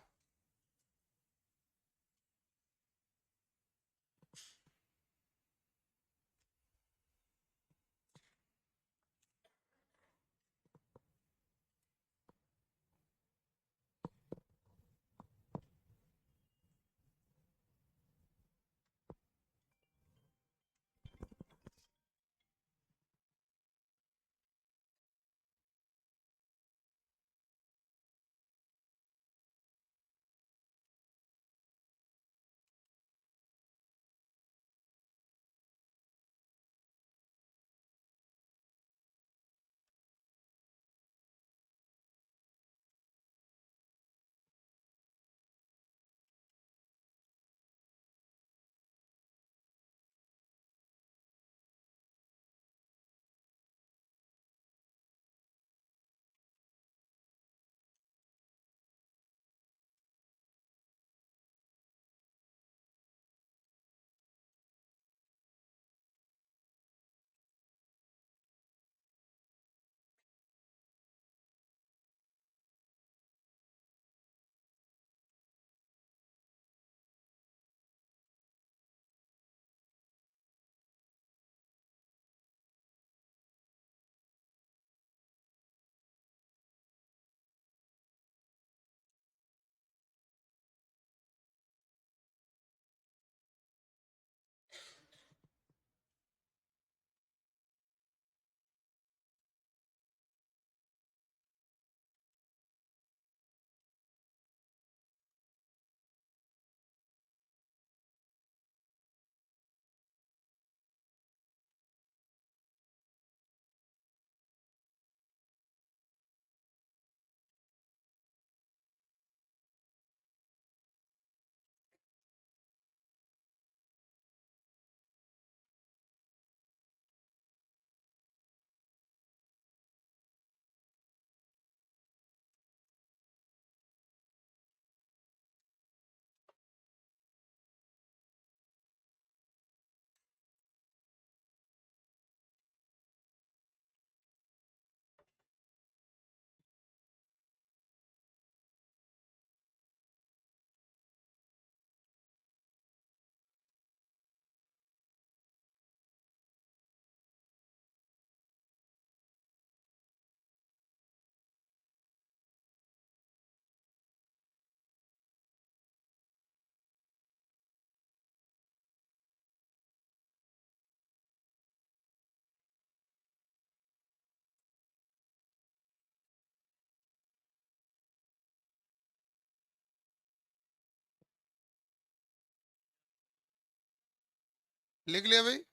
लिख लिया भाई।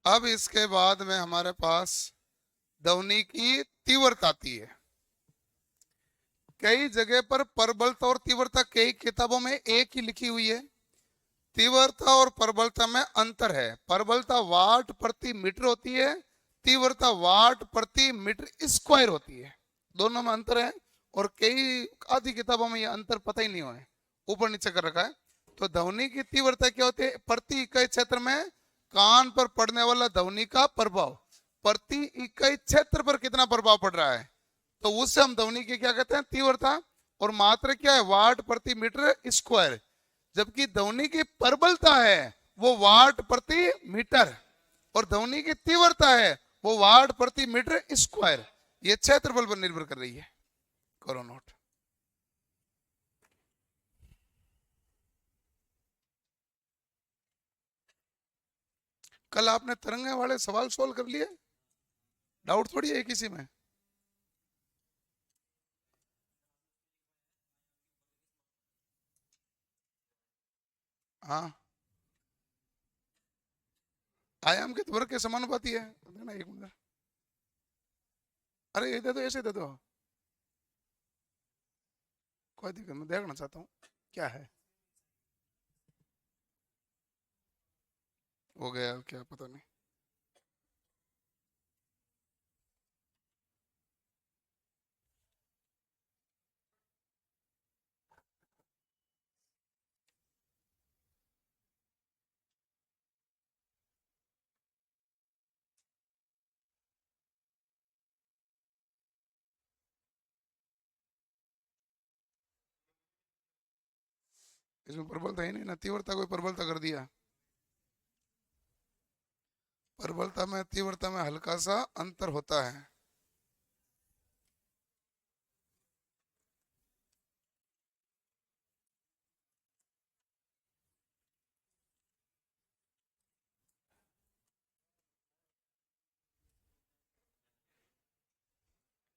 अब इसके बाद में हमारे पास ध्वनि की तीव्रता आती है। कई जगह पर प्रबलता और तीव्रता कई किताबों में एक ही लिखी हुई है। तीव्रता और प्रबलता में अंतर है। प्रबलता वाट प्रति मीटर होती है, तीव्रता वाट प्रति मीटर स्क्वायर होती है। दोनों में अंतर है और कई आधी किताबों में ये अंतर पता ही नहीं हुआ है, ऊपर नीचे कर रखा है। तो ध्वनि की तीव्रता क्या होती है? प्रति इकाई क्षेत्र में कान पर पड़ने वाला ध्वनि का प्रभाव, प्रति इकाई क्षेत्र पर कितना प्रभाव पड़ रहा है, तो उससे हम ध्वनि की क्या कहते हैं? तीव्रता। और मात्रा क्या है? वाट प्रति मीटर स्क्वायर। जबकि ध्वनि की प्रबलता है वो वाट प्रति मीटर, और ध्वनि की तीव्रता है वो वाट प्रति मीटर स्क्वायर। ये क्षेत्रफल पर निर्भर कर रही है। करो नोट। कल आपने तरंगे वाले सवाल सोल्व कर लिए, डाउट थोड़ी है किसी में। हाँ, आयाम के वर्ग के समानुपाती है। देना एक मिनट। अरे ये दे दो, ऐसे दे दो, कोई दिक्कत नहीं, देखना चाहता हूँ क्या है। हो गया क्या पता नहीं। इसमें प्रबलता ही नहीं ना, तीव्रता कोई प्रबलता कर दिया। प्रबलता में तीव्रता में हल्का सा अंतर होता है।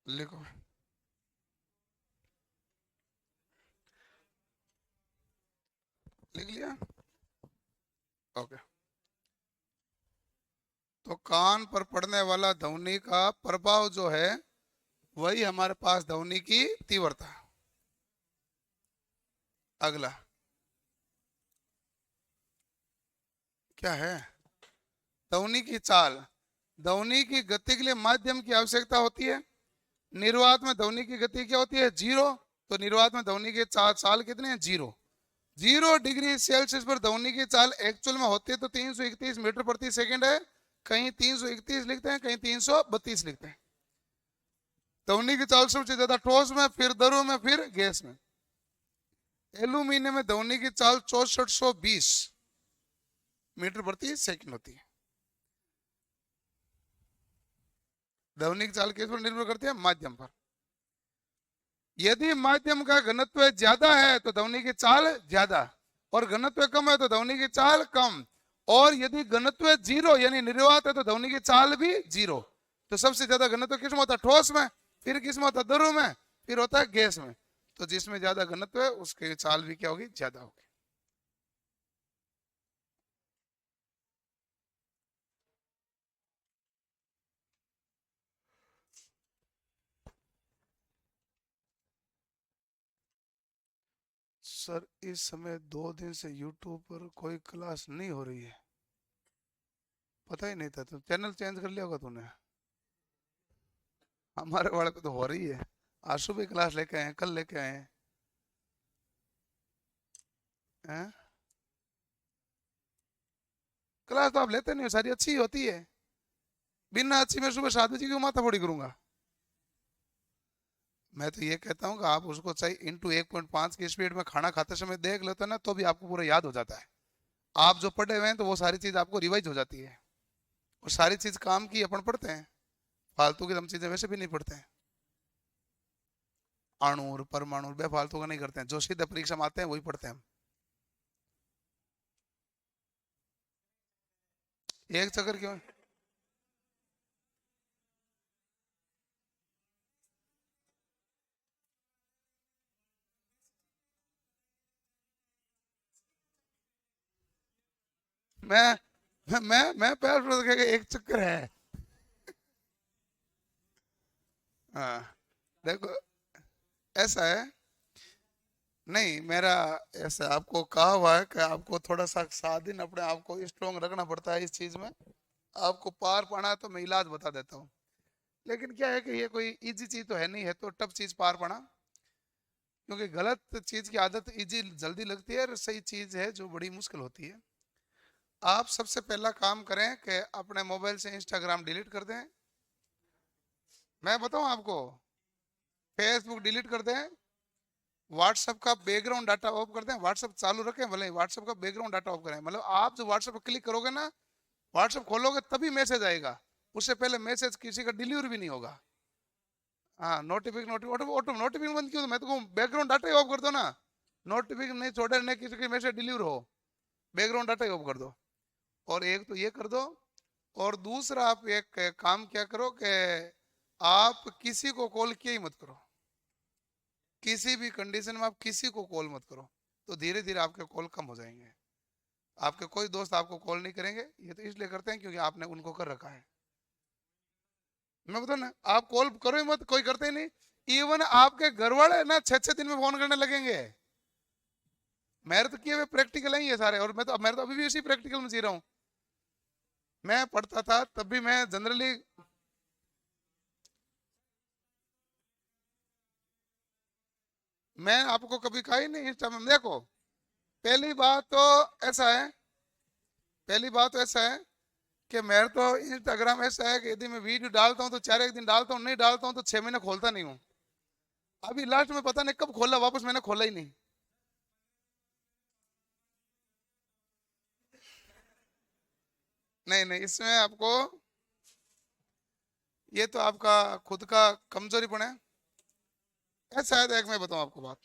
लिखो। लिख लिया। ओके। तो कान पर पड़ने वाला ध्वनि का प्रभाव जो है वही हमारे पास ध्वनि की तीव्रता। अगला क्या है? ध्वनि की चाल। ध्वनि की गति के लिए माध्यम की आवश्यकता होती है। निर्वात में ध्वनि की गति क्या होती है? जीरो। तो निर्वात में ध्वनि के चाल कितने हैं? जीरो। 0 डिग्री सेल्सियस पर ध्वनि की चाल एक्चुअल में होती है तो 331 मीटर प्रति सेकंड है। कहीं 331 लिखते हैं, कहीं 332 लिखते हैं। ध्वनि की चाल सबसे ज्यादा ठोस में, फिर द्रव में, फिर गैस में। एल्यूमिनियम में ध्वनि की चाल 6420 मीटर प्रति सेकंड होती है। ध्वनि की चाल किस पर निर्भर करती है? माध्यम पर। यदि माध्यम का घनत्व ज्यादा है तो ध्वनि की चाल ज्यादा, और घनत्व कम है तो ध्वनि की चाल कम। और यदि घनत्व जीरो यानी निर्वात है तो ध्वनि की चाल भी जीरो। तो सबसे ज्यादा घनत्व किसमें होता है? ठोस में। फिर किसमें होता है? द्रव में। फिर होता है गैस में। तो जिसमें ज्यादा घनत्व है उसकी चाल भी क्या होगी? ज्यादा होगी। सर इस समय 2 दिन से यूट्यूब पर कोई क्लास नहीं हो रही है। पता ही नहीं था, तो चैनल चेंज कर लिया होगा तूने। हमारे वाले पे तो हो रही है। आज सुबह क्लास लेके आए हैं, कल लेके आए हैं। क्लास तो आप लेते नहीं हो, सारी अच्छी होती है। बिना अच्छी मैं सुबह 7 बजे क्यों माथा फोड़ी करूंगा? मैं तो ये कहता हूँ कि आप उसको चाहे इंटू 1.5 की स्पीड में खाना खाते समय देख लेते ना तो भी आपको पूरा याद हो जाता है। आप जो पढ़े हुए हैं तो वो सारी चीज आपको रिवाइज हो जाती है। और सारी चीज काम की अपन पढ़ते हैं, फालतू की हम चीजें वैसे भी नहीं पढ़ते हैं। अणु और परमाणु बेफालतू का नहीं करते हैं, जो सीधे परीक्षा में आते हैं वही पढ़ते हैं हम। एक चक्कर क्यों? मैं मैं पैर पकड़ के एक चक्कर है। हाँ, देखो ऐसा है, नहीं मेरा ऐसा आपको कहा हुआ है कि आपको थोड़ा सा 7 दिन अपने आप को स्ट्रोंग रखना पड़ता है इस चीज में। आपको पार पाना है तो मैं इलाज बता देता हूँ। लेकिन क्या है कि ये कोई इजी चीज तो है नहीं, है तो टफ चीज पार पाना। क्योंकि गलत चीज की आदत इजी जल्दी लगती है और सही चीज है जो बड़ी मुश्किल होती है। आप सबसे पहला काम करें कि अपने मोबाइल से इंस्टाग्राम डिलीट कर दें। मैं बताऊं आपको, फेसबुक डिलीट कर दें, व्हाट्सएप का बैकग्राउंड डाटा ऑफ कर दें, व्हाट्सएप चालू रखें भले व्हाट्सएप का बैकग्राउंड डाटा ऑफ करें। मतलब आप जो व्हाट्सएप पर क्लिक करोगे ना, व्हाट्सएप खोलोगे तभी मैसेज आएगा, उससे पहले मैसेज किसी का डिलीवर भी नहीं होगा। हाँ, नोटिफिकेशन नोटिफिकेशन बंद क्यों, मैं तो कहूँ बैकग्राउंड डाटा ही ऑफ कर दो ना। नोटिफिकेशन नहीं छोड़े, नहीं किसी के मैसेज डिलीवर हो, बैकग्राउंड डाटा ही ऑफ कर दो। और एक तो ये कर दो। और दूसरा आप एक काम क्या करो कि आप किसी को कॉल किया ही मत करो। किसी भी कंडीशन में आप किसी को कॉल मत करो, तो धीरे धीरे आपके कॉल कम हो जाएंगे। आपके कोई दोस्त आपको कॉल नहीं करेंगे, ये तो इसलिए करते हैं क्योंकि आपने उनको कर रखा है। मैं बताऊँ ना, आप कॉल करो ही मत, कोई करते ही नहीं। इवन आपके घर वाले ना 6 6 दिन में फोन करने लगेंगे। मेरे तो किए हुए प्रैक्टिकल ही है सारे, और मैं तो अभी भी उसी प्रैक्टिकल में जी रहा हूँ। मैं पढ़ता था तब भी मैं जनरली, मैं आपको कभी कहा ही नहीं इंस्टा में देखो। पहली बात तो ऐसा है, पहली बात तो ऐसा है कि मेरे तो इंस्टाग्राम ऐसा है कि यदि मैं वीडियो डालता हूँ तो 4 एक दिन डालता हूँ, नहीं डालता हूँ तो 6 महीने खोलता नहीं हूँ। अभी लास्ट में पता नहीं कब खोला वापस, मैंने खोला ही नहीं। नहीं नहीं, इसमें आपको, ये तो आपका खुद का कमजोरीपन है। ऐसा है, एक मैं बताऊं आपको बात,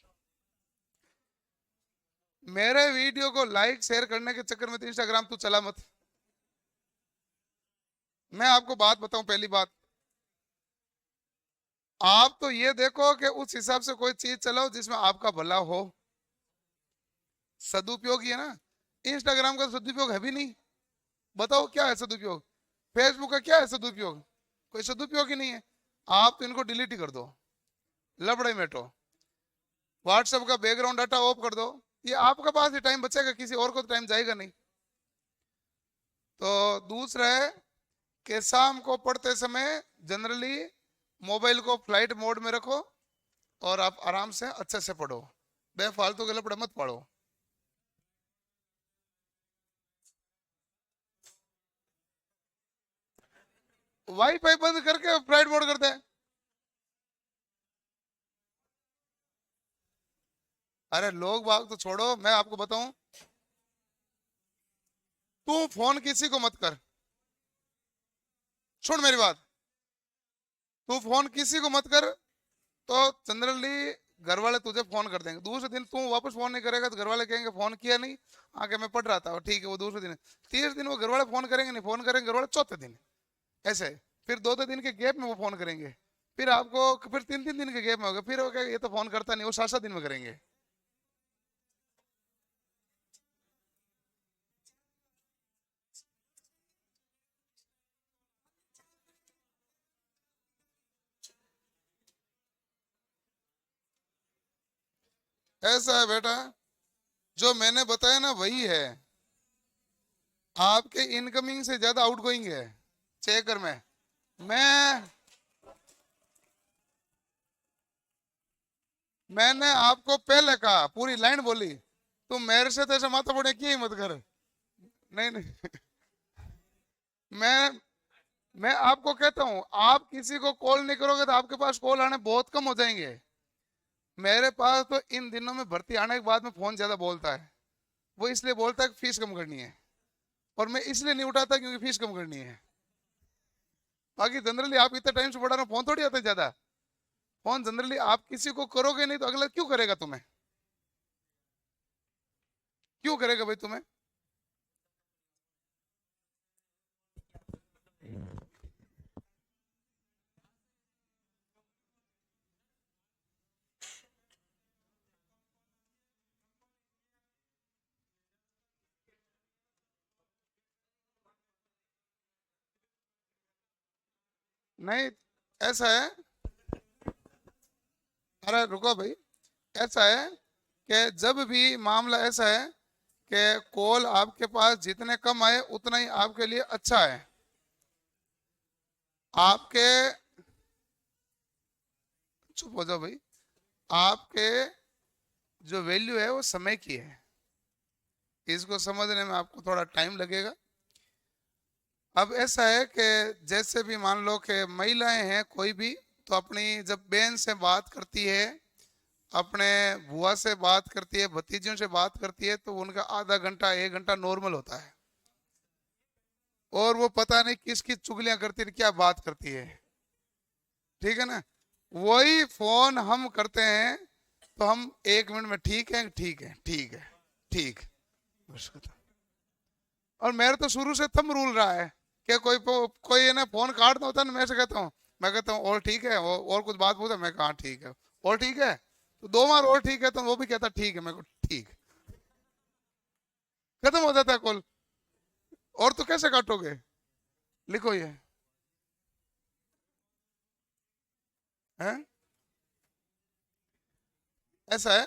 मेरे वीडियो को लाइक शेयर करने के चक्कर में तो इंस्टाग्राम तू चला मत। मैं आपको बात बताऊं, पहली बात, आप तो ये देखो कि उस हिसाब से कोई चीज चलाओ जिसमें आपका भला हो। सदुपयोग ही है ना, इंस्टाग्राम का सदुपयोग है भी नहीं। बताओ क्या है सदुपयोग, फेसबुक का क्या है सदुपयोग, कोई सदुपयोग ही नहीं है। आप तो इनको डिलीट ही कर दो, लबड़े मेटो। व्हाट्सएप का बैकग्राउंड डाटा ऑफ कर दो, ये आपके पास ही टाइम बचेगा, किसी और को तो टाइम जाएगा नहीं। तो दूसरा है कि शाम को पढ़ते समय जनरली मोबाइल को फ्लाइट मोड में रखो और आप आराम से अच्छे से पढ़ो, बेफालतू के लपड़े मत पढ़ो। वाईफाई बंद करके फ्लाइट मोड करते हैं। अरे लोग बाग तो छोड़ो, मैं आपको बताऊं, तू फोन किसी को मत कर, सुन मेरी बात, तू फोन किसी को मत कर। तो जनरली घर वाले तुझे फोन कर देंगे, दूसरे दिन तू वापस फोन नहीं करेगा तो घर वाले कहेंगे फोन किया नहीं, आके मैं पढ़ रहा था, और ठीक है वो दूसरे दिन। तीसरे दिन वो घर वाले फोन करेंगे नहीं, फोन करेंगे घर वाले चौथे दिन, ऐसे। फिर 2 2 दिन के गैप में वो फोन करेंगे, फिर आपको, फिर 3 3 दिन के गैप में होगा, फिर वो कहेगा ये तो फोन करता नहीं, वो 7 7 दिन में करेंगे। ऐसा है बेटा, जो मैंने बताया ना वही है। आपके इनकमिंग से ज्यादा आउटगोइंग है चेकर में। मैं मैंने आपको पहले कहा, पूरी लाइन बोली, तुम मेरे से तो ऐसे माथा फोड़े किए ही मत कर। नहीं नहीं, मैं मैं आपको कहता हूं, आप किसी को कॉल नहीं करोगे तो आपके पास कॉल आने बहुत कम हो जाएंगे। मेरे पास तो इन दिनों में भर्ती आने के बाद में फोन ज्यादा बोलता है। वो इसलिए बोलता है कि फीस कम करनी है, और मैं इसलिए नहीं उठाता क्योंकि फीस कम करनी है। बाकी जनरली आप इतने टाइम से पढ़ा रहे हो, फोन थोड़ी आता है ज्यादा। फोन जनरली आप किसी को करोगे नहीं तो अगला क्यों करेगा तुम्हें, क्यों करेगा भाई तुम्हें। नहीं, ऐसा है, अरे रुको भाई, ऐसा है कि जब भी मामला ऐसा है कि कॉल आपके पास जितने कम आए उतना ही आपके लिए अच्छा है। आपके, चुप हो जाओ भाई, आपके जो वैल्यू है वो समय की है। इसको समझने में आपको थोड़ा टाइम लगेगा। अब ऐसा है कि जैसे भी मान लो कि महिलाएं हैं कोई भी, तो अपनी जब बहन से बात करती है, अपने बुआ से बात करती है, भतीजियों से बात करती है, तो उनका आधा घंटा 1 घंटा नॉर्मल होता है। और वो पता नहीं किसकी चुगलियां करती है, क्या बात करती है। ठीक है ना। वही फोन हम करते हैं तो हम 1 मिनट में ठीक है, ठीक है, ठीक है, ठीक, बस खत्म। और मेरे तो शुरू से थंब रूल रहा है कि कोई है ना फोन काटता होता है ना, मैं ऐसे कहता हूँ, मैं कहता हूँ और ठीक है, और कुछ बात पूछा, मैं कहा ठीक है, और ठीक है, तो 2 बार और ठीक है, तो वो भी कहता ठीक है, मैं को ठीक, खत्म हो जाता है कॉल। और तो कैसे काटोगे, लिखो ये है। ऐसा है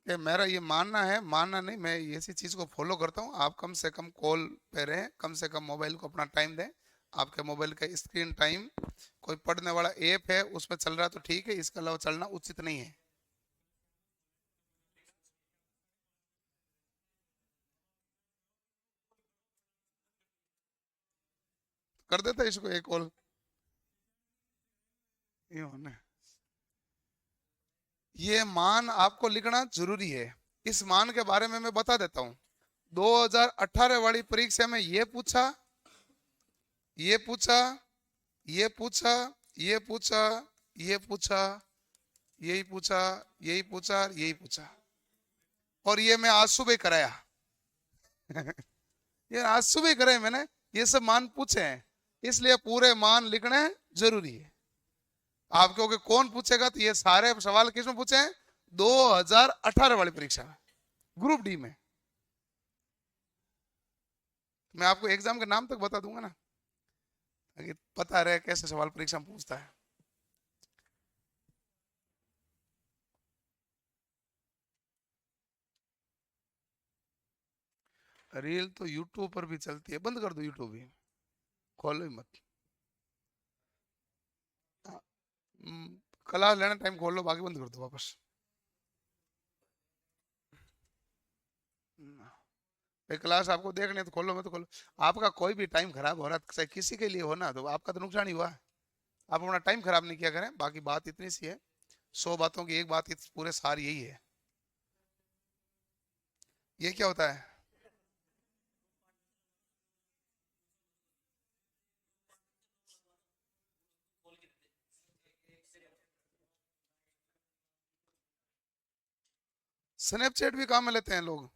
कि मेरा ये मानना है, मानना नहीं, मैं ऐसी चीज को फॉलो करता हूँ, आप कम से कम कॉल पे रहें, कम से कम मोबाइल को अपना टाइम दें। आपके मोबाइल का स्क्रीन टाइम कोई पढ़ने वाला ऐप है उसमें चल रहा है तो ठीक है, इसके अलावा चलना उचित नहीं है। कर देता इसको एक कॉल, ये होने, ये मान आपको लिखना जरूरी है। इस मान के बारे में मैं बता देता हूँ। 2018 वाली परीक्षा में ये पूछा, ये पूछा, ये पूछा, ये पूछा, ये पूछा, यही पूछा, यही पूछा, यही पूछा, और ये मैं आज सुबह कराया। ये आज सुबह कराए मैंने, ये सब मान पूछे हैं, इसलिए पूरे मान लिखने जरूरी है। आप कहोगे कौन पूछेगा, तो ये सारे सवाल किसमें पूछे हैं, 2018 वाली परीक्षा में, ग्रुप डी में। मैं आपको एग्जाम के नाम तक बता दूंगा ना, ताकि पता रहे कैसे सवाल परीक्षा में पूछता है। रील तो यूट्यूब पर भी चलती है, बंद कर दो यूट्यूब भी, खोलो ही मत। हाँ, क्लास लेना टाइम खोल लो, बाकी बंद कर दो वापस। भाई क्लास आपको देखनी है तो खोलो, मत खोलो। आपका कोई भी टाइम खराब हो रहा है, चाहे किसी के लिए हो ना, तो आपका तो नुकसान ही हुआ है। आप अपना टाइम खराब नहीं किया करें, बाकी बात इतनी सी है, 100 बातों की एक बात पूरे सार यही है। ये क्या होता है, स्नैपचैट भी काम में लेते हैं लोग।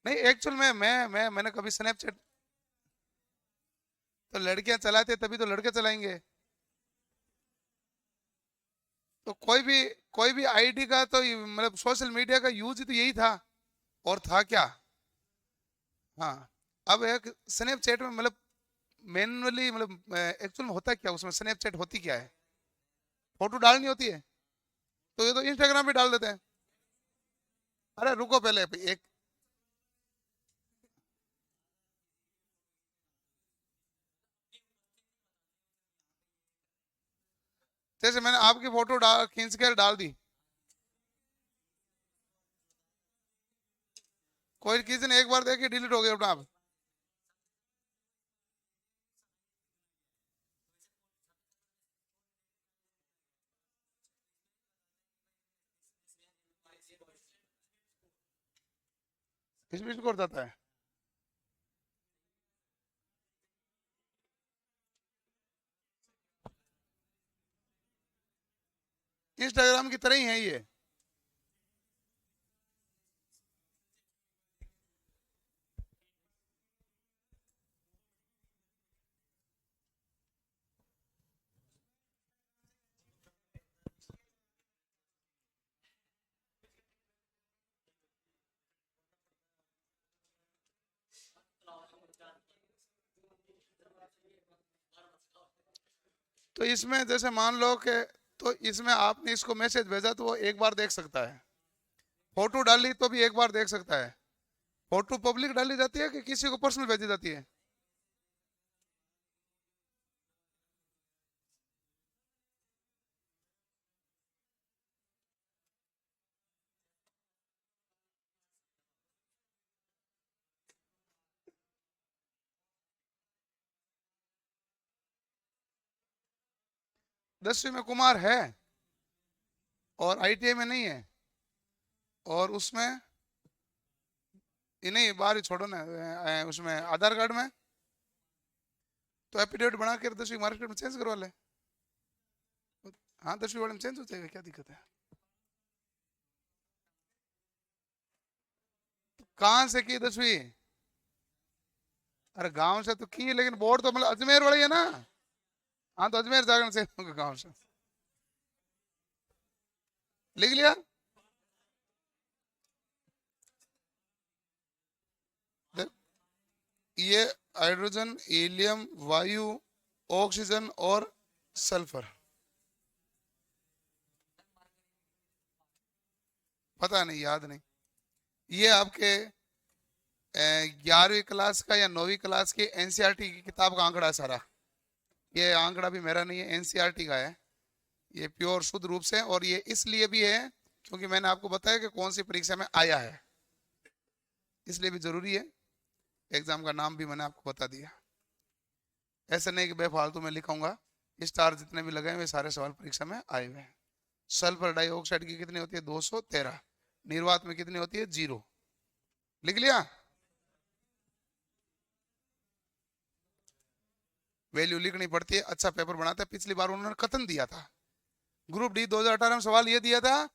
नहीं एक्चुअल में मैंने कभी स्नैपचैट, तो लड़कियां चलाते तभी तो लड़के चलाएंगे। तो कोई भी आईडी का तो मतलब सोशल मीडिया का यूज ही तो यही था, और था क्या। हाँ। अब एक स्नैपचैट में मतलब मैनुअली मतलब एक्चुअल में होता क्या, उसमें स्नैपचैट होती क्या है, फोटो डालनी होती है, तो ये तो इंस्टाग्राम पे डाल देते हैं। अरे रुको पहले एक, जैसे मैंने आपकी फोटो डाल खींच कर डाल दी, कोई किसी ने एक बार देखे डिलीट हो गया अपना आप। किस को जाता है, इंस्टाग्राम की तरह ही है ये। तो इसमें जैसे मान लो कि, तो इसमें आपने इसको मैसेज भेजा तो वो एक बार देख सकता है, फोटो डाली तो भी एक बार देख सकता है। फोटो पब्लिक डाली जाती है कि किसी को पर्सनल भेजी जाती है? 10वीं में कुमार है और आईटीआई में नहीं है, और उसमें ये नहीं, बाहर ही छोड़ो ना, उसमें आधार कार्ड में तो एफिडेविट बना के 10वीं मार्कशीट में चेंज करवा ले। हाँ 10वीं वाले में चेंज हो जाएगा, क्या दिक्कत है? कहाँ से की 10वीं? अरे गांव से तो की, लेकिन बोर्ड तो मतलब अजमेर वाली है ना। हाँ तो अजमेर जागरण से गांव से लिख लिया। देख, ये हाइड्रोजन, हीलियम, वायु, ऑक्सीजन और सल्फर, पता नहीं, याद नहीं। ये आपके 11वीं क्लास का या 9वीं क्लास की एनसीईआरटी की किताब का आंकड़ा है सारा। ये आंकड़ा भी मेरा नहीं है, एनसीईआरटी का है। ये प्योर शुद्ध रूप से, और ये इसलिए भी है क्योंकि मैंने आपको बताया कि कौन सी परीक्षा में आया है, इसलिए भी जरूरी है। एग्जाम का नाम भी मैंने आपको बता दिया। ऐसे नहीं कि बेफालतू में लिखाऊंगा। स्टार जितने भी लगे हैं वे सारे सवाल परीक्षा में आए हुए हैं। सल्फर डाइऑक्साइड की कितनी होती है? 213। निर्वात में कितनी होती है? 0। लिख लिया। वैल्यू लिखनी पड़ती है, अच्छा पेपर बनाता है। पिछली बार उन्होंने कथन दिया था, ग्रुप डी 2018 में सवाल ये दिया था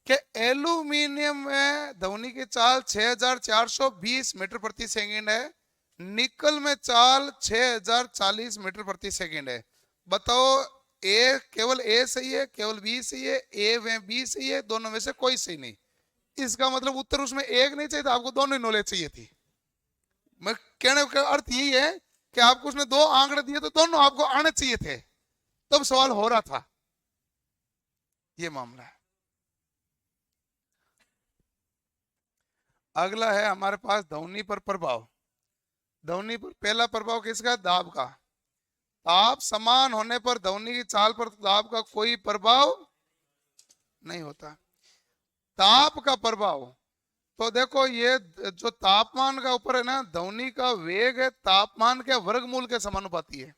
कि एल्यूमिनियम में ध्वनि की चाल 6420 मीटर प्रति सेकंड है, निकल में चाल 6040 मीटर प्रति सेकंड है। बताओ, ए केवल ए सही है, केवल बी सही है, ए में बी सही है, दोनों में से कोई सही नहीं। इसका मतलब उत्तर उसमें एक नहीं चाहिए था, आपको दोनों ही नॉलेज चाहिए थी। मैं कहने का अर्थ यही है कि आपको उसने 2 आंकड़े दिए तो दोनों आपको आने चाहिए थे, तब सवाल हो रहा था। ये मामला है। अगला है हमारे पास ध्वनि पर प्रभाव। ध्वनि पर पहला प्रभाव किसका? दाब का। ताप समान होने पर ध्वनि की चाल पर दाब का कोई प्रभाव नहीं होता। ताप का प्रभाव, तो देखो ये जो तापमान का ऊपर है ना, ध्वनि का वेग है तापमान के वर्गमूल के समानुपाती है।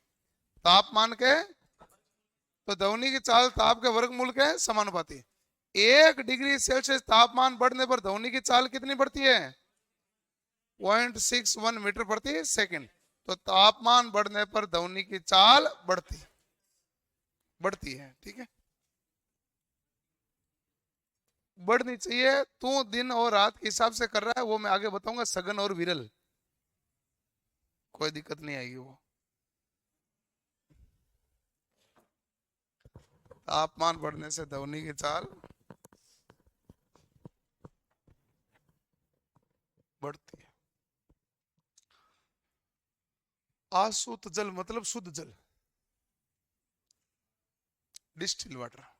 तापमान के, तो ध्वनि की चाल ताप के वर्गमूल के समानुपाती। 1 डिग्री सेल्सियस तापमान बढ़ने पर ध्वनि की चाल कितनी बढ़ती है? 0.61 मीटर प्रति सेकंड। तो तापमान बढ़ने पर ध्वनि की चाल बढ़ती है, ठीक है। बढ़नी चाहिए। तू दिन और रात के हिसाब से कर रहा है, वो मैं आगे बताऊंगा, सघन और विरल, कोई दिक्कत नहीं आएगी वो। तापमान बढ़ने से ध्वनि की चाल बढ़ती है। आशुद्ध जल मतलब शुद्ध जल, डिस्टिल वाटर।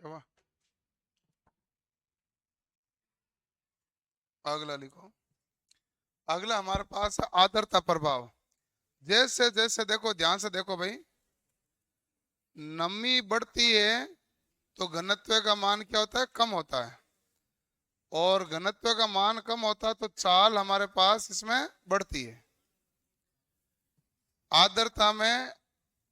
क्या हुआ? अगला लिखो। अगला हमारे पास है आर्द्रता प्रभाव। जैसे जैसे देखो, ध्यान से देखो भाई, नमी बढ़ती है तो घनत्व का मान क्या होता है? कम होता है। और घनत्व का मान कम होता है तो चाल हमारे पास इसमें बढ़ती है। आर्द्रता में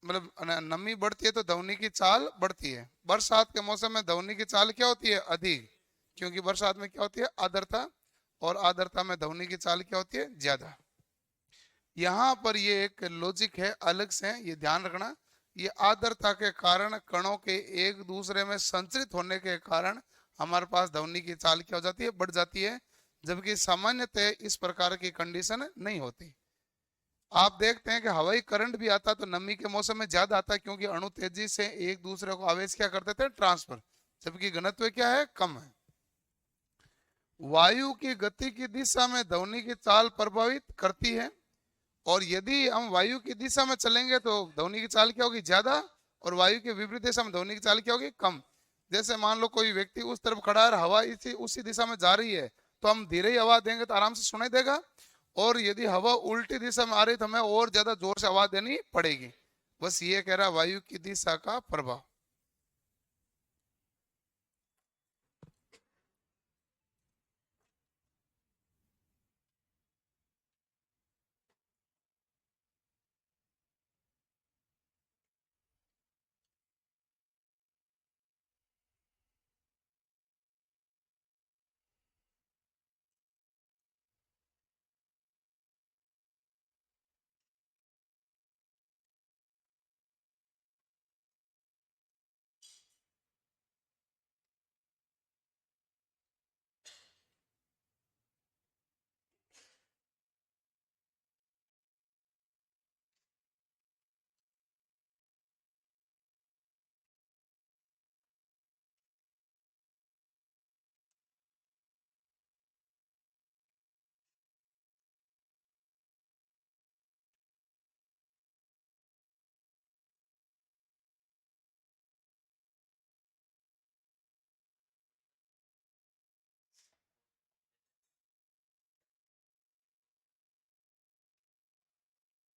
मतलब नमी बढ़ती है तो ध्वनि की चाल बढ़ती है। बरसात के मौसम में ध्वनि की चाल क्या होती है? अधिक, क्योंकि बरसात में क्या होती है? आर्द्रता। और आर्द्रता में ध्वनि की चाल क्या होती है? ज्यादा। यहाँ पर ये एक लॉजिक है अलग से, ये ध्यान रखना। ये आर्द्रता के कारण कणों के एक दूसरे में संचरित होने के कारण हमारे पास ध्वनि की चाल क्या हो जाती है? बढ़ जाती है। जबकि सामान्यतः इस प्रकार की कंडीशन नहीं होती। आप देखते हैं कि हवाई करंट भी आता तो नमी के मौसम में ज्यादा आता है, क्योंकि अणु तेजी से एक दूसरे को आवेश क्या करते थे? ट्रांसफर। जबकि घनत्व क्या है? कम है। वायु की गति की दिशा में ध्वनि की चाल प्रभावित करती है। और यदि हम वायु की दिशा में चलेंगे तो ध्वनि की चाल क्या होगी? ज्यादा। और वायु के विपरीत दिशा में ध्वनि की चाल क्या होगी? कम। जैसे मान लो कोई व्यक्ति उस तरफ खड़ा है, हवा इसी उसी दिशा में जा रही है, तो हम धीरे ही आवाज देंगे तो आराम से सुनाई देगा। और यदि हवा उल्टी दिशा में आ रही तो हमें और ज्यादा जोर से आवाज देनी पड़ेगी। बस ये कह रहा वायु की दिशा का प्रभाव।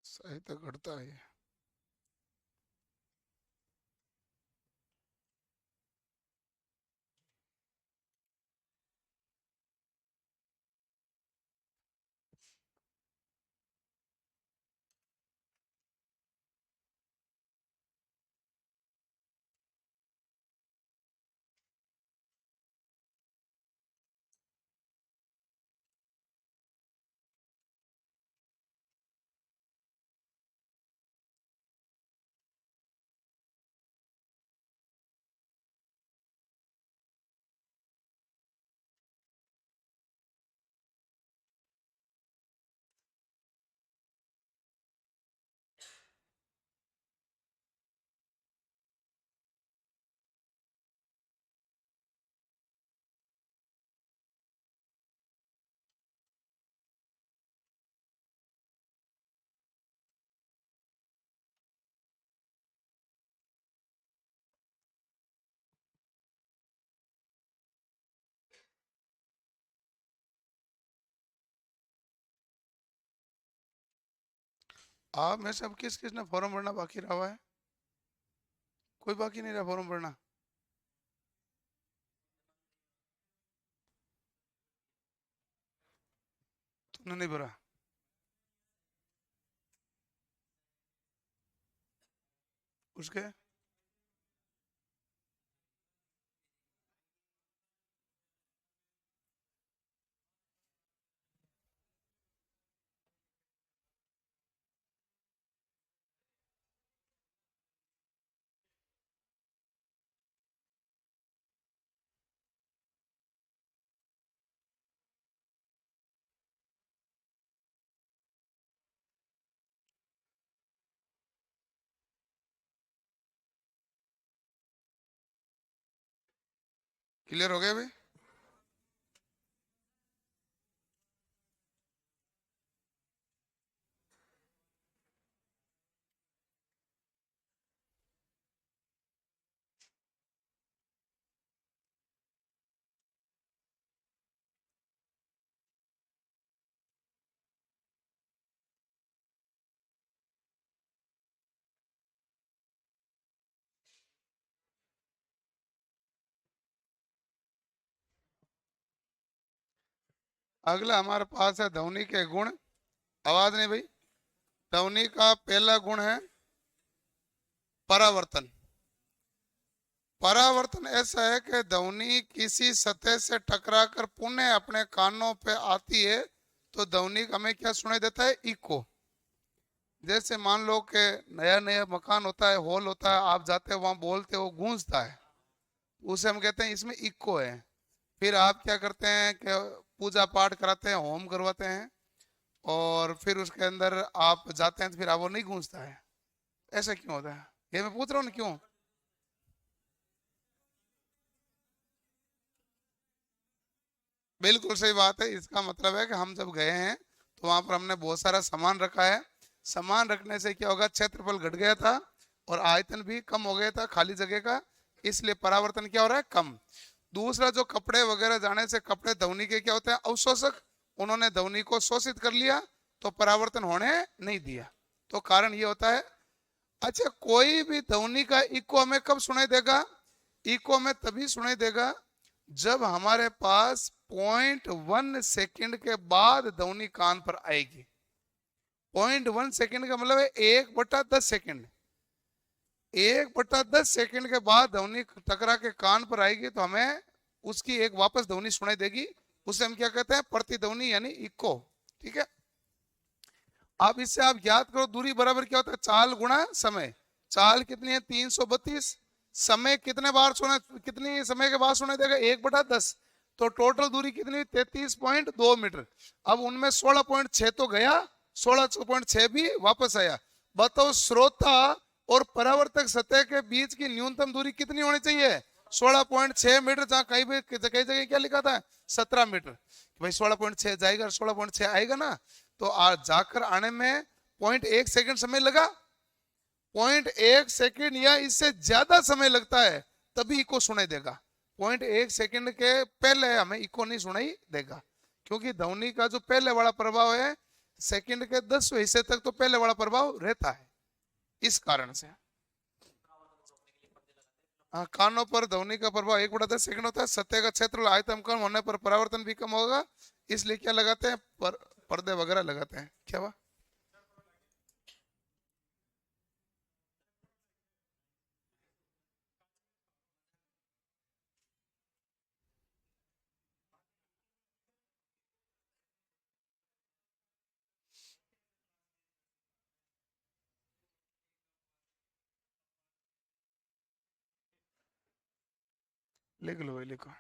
सही तो घटता है। आप में से अब किस किस ने फॉर्म भरना बाकी रहा हुआ है? कोई बाकी नहीं रहा फॉर्म भरना? तुमने नहीं भरा? उसके क्लियर हो गया भाई? अगला हमारे पास है ध्वनि के गुण। आवाज नहीं भाई। ध्वनि का पहला गुण है परावर्तन। परावर्तन ऐसा है कि ध्वनि किसी सतह से टकराकर पुनः अपने कानों पे आती है तो ध्वनि हमें क्या सुनाई देता है? इको। जैसे मान लो कि नया नया मकान होता है, हॉल होता है, आप जाते हो वहां बोलते हो, गूंजता है, उसे हम कहते हैं इसमें इको है। फिर आप क्या करते हैं कि पूजा पाठ कराते हैं, होम करवाते हैं, और फिर उसके अंदर आप जाते हैं तो फिर आप वो नहीं गूंजता है। ऐसा क्यों होता है? ये मैं पूछ रहा हूँ ना, क्यों? बिल्कुल सही बात है। इसका मतलब है कि हम जब गए हैं तो वहां पर हमने बहुत सारा सामान रखा है। सामान रखने से क्या होगा? क्षेत्रफल घट गया था और आयतन भी कम हो गया था खाली जगह का, इसलिए परावर्तन क्या हो रहा है? कम। दूसरा, जो कपड़े वगैरह जाने से कपड़े ध्वनि के क्या होते हैं? अवशोषक। उन्होंने ध्वनि को शोषित कर लिया तो परावर्तन होने नहीं दिया। तो कारण ये होता है। अच्छा, कोई भी ध्वनि का इको हमें कब सुनाई देगा? इको में तभी सुनाई देगा जब हमारे पास 0.1 सेकंड के बाद ध्वनि कान पर आएगी। 0.1 सेकंड का मतलब है 1/10 सेकंड। 1/10 सेकंड के बाद ध्वनि टकरा के कान पर आएगी तो हमें उसकी एक वापस ध्वनि सुनाई देगी। उसे हम क्या कहते हैं? प्रतिध्वनि यानी इको। ठीक है। अब इससे आप याद करो, दूरी बराबर क्या होता है? चाल गुणा समय। चाल कितनी है? 332। समय कितने बार सुना, कितनी समय के बाद सुनाई देगा? 1/10। तो टोटल दूरी कितनी हुई? 33.2 मीटर। अब उनमें 16.6 तो गया, 16.6 भी वापस आया। बताओ, श्रोता और परावर्तक सतह के बीच की न्यूनतम दूरी कितनी होनी चाहिए? 16.6 मीटर। जहां कई जगह क्या लिखा था? 17 मीटर। भाई 16.6 जाएगा, 16.6 आएगा ना। तो जाकर आने में 0.1 सेकंड समय लगा। 0.1 सेकंड या इससे ज्यादा समय लगता है तभी इको सुनाई देगा। 0.1 सेकंड के पहले हमें इको नहीं सुनाई देगा, क्योंकि ध्वनि का जो पहले वाला प्रभाव है, सेकंड के 10वें हिस्से तक तो पहले वाला प्रभाव रहता है। इस कारण से हाँ, कानों पर ध्वनि का प्रभाव 1/10 सेकंड होता है। सतह का क्षेत्र आयतन कम होने पर परावर्तन भी कम होगा। इसलिए क्या लगाते हैं? पर्दे वगैरह लगाते हैं। क्या हुआ? लिख लो भाई, लिखो।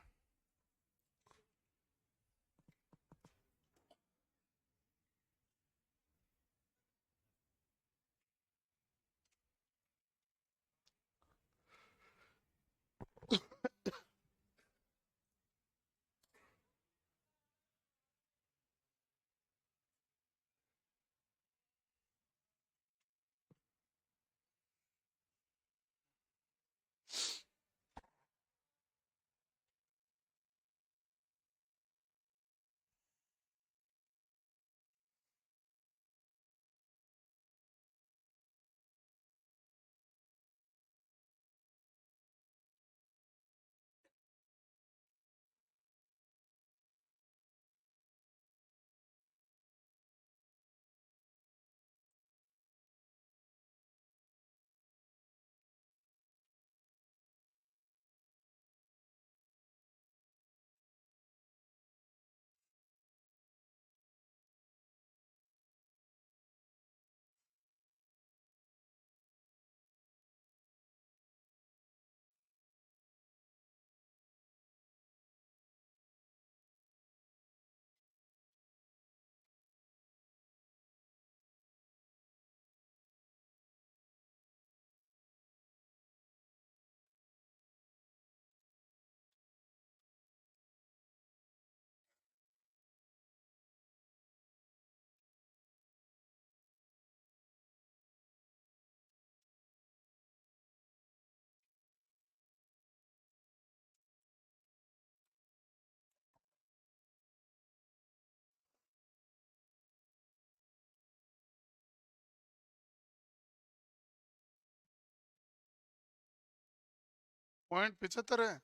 .75 है।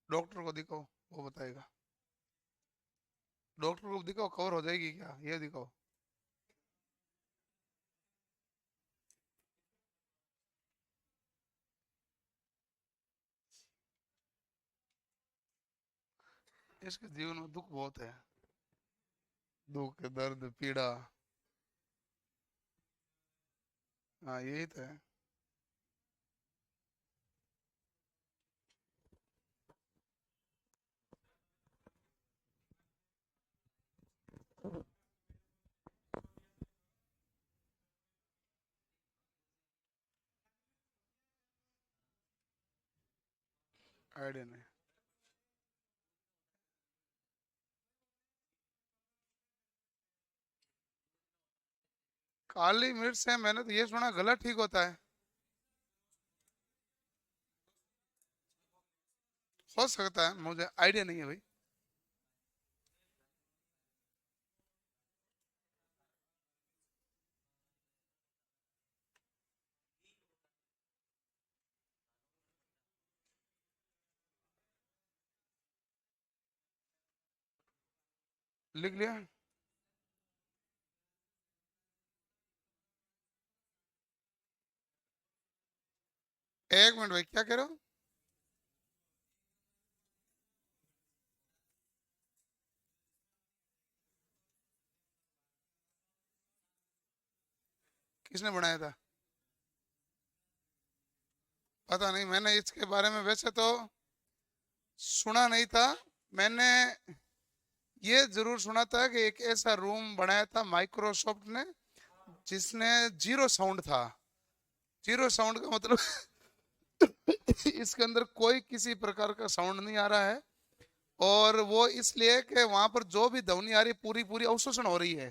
डॉक्टर को दिखाओ, वो बताएगा। डॉक्टर को दिखाओ, कवर हो जाएगी क्या, ये दिखाओ। इसके जीवन में दुख बहुत है, दुख दर्द पीड़ा। हाँ यही तो है। आइडिया नहीं। काली मिर्च से मैंने तो ये सुना गला ठीक होता है। हो सकता है, मुझे आइडिया नहीं है भाई। लिख लिया। एक मिनट भाई, क्या कह रहे हो? किसने बनाया था? पता नहीं, मैंने इसके बारे में वैसे तो सुना नहीं था। मैंने ये जरूर सुना था कि एक ऐसा रूम बनाया था माइक्रोसॉफ्ट ने जिसने जीरो साउंड था। जीरो साउंड का मतलब इसके अंदर कोई किसी प्रकार का साउंड नहीं आ रहा है। और वो इसलिए कि वहां पर जो भी ध्वनि आ रही है पूरी पूरी अवशोषण हो रही है।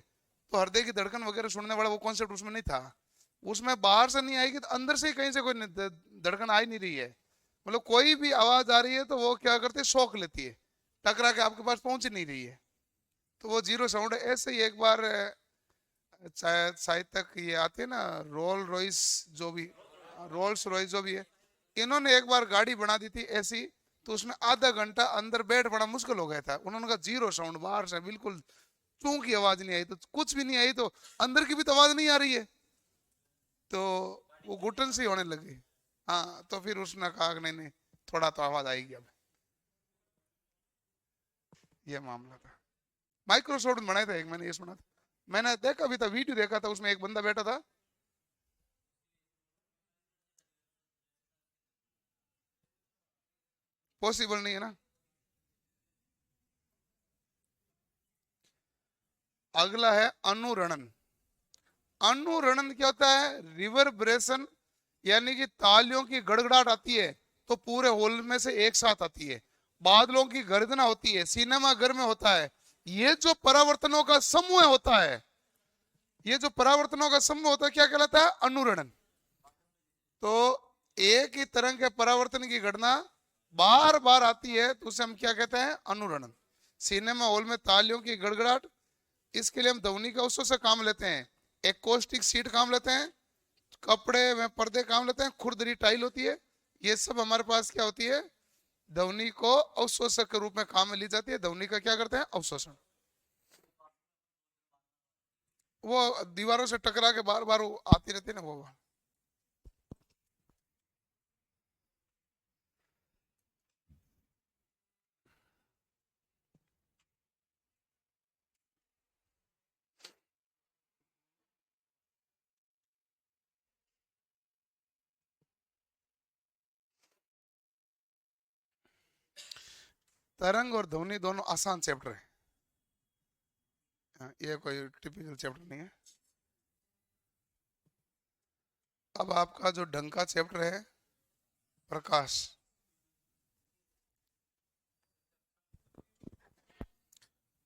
तो हृदय की धड़कन वगैरह सुनने वाला वो कॉन्सेप्ट उसमें नहीं था। उसमें बाहर से नहीं आएगी तो अंदर से ही कहीं से कोई धड़कन आ ही नहीं रही है। मतलब कोई भी आवाज आ रही है तो वो क्या करते हैं, शौक लेती है, टकरा के आपके पास पहुंच ही नहीं रही है। तो वो जीरो साउंड है। ऐसे ही एक बार शायद शायद तक ये आते हैं ना, रोल्स रॉयस जो भी है, इन्होंने एक बार गाड़ी बना दी थी ऐसी। तो उसमें आधा घंटा अंदर बैठ बड़ा मुश्किल हो गया था। उन्होंने कहा जीरो साउंड, बाहर से बिल्कुल चूं की आवाज नहीं आई, तो कुछ भी नहीं आई तो अंदर की भी तो आवाज नहीं आ रही है। तो वो घुटन सी होने लगी। हाँ तो फिर उसने कहा कि नहीं नहीं, थोड़ा तो आवाज आएगी अब। ये मामला था। माइक्रोसॉफ्ट में बनाया था एक, मैंने ये सुना था। मैंने देखा भी था, वीडियो देखा था, उसमें एक बंदा बैठा था। पॉसिबल नहीं है ना। अगला है अनुरणन। अनुरणन क्या होता है? रिवर्बरेशन, यानी कि तालियों की गड़गड़ाहट आती है तो पूरे हॉल में से एक साथ आती है। बादलों की गर्जना होती है, सिनेमा घर में होता है। ये जो परावर्तनों का समूह होता है, ये जो परावर्तनों का समूह होता है क्या कहलाता है? अनुरणन। तो एक ही तरंग के परावर्तन की घटना बार बार आती है तो उसे हम क्या कहते हैं? अनुरणन। सिनेमा हॉल में तालियों की गड़गड़ाहट, इसके लिए हम ध्वनि का उससे से काम लेते हैं। एकॉस्टिक सीट काम लेते हैं, कपड़े में पर्दे काम लेते हैं, खुरदरी टाइल होती है। ये सब हमारे पास क्या होती है? ध्वनि को अवशोषक के रूप में काम में ली जाती है। ध्वनि का क्या करते हैं? अवशोषण। वो दीवारों से टकरा के बार बार आती रहती है ना वो। तरंग और ध्वनि दोनों आसान चैप्टर है। ये कोई टिपिकल चैप्टर नहीं है। अब आपका जो ढंग का चैप्टर है, प्रकाश।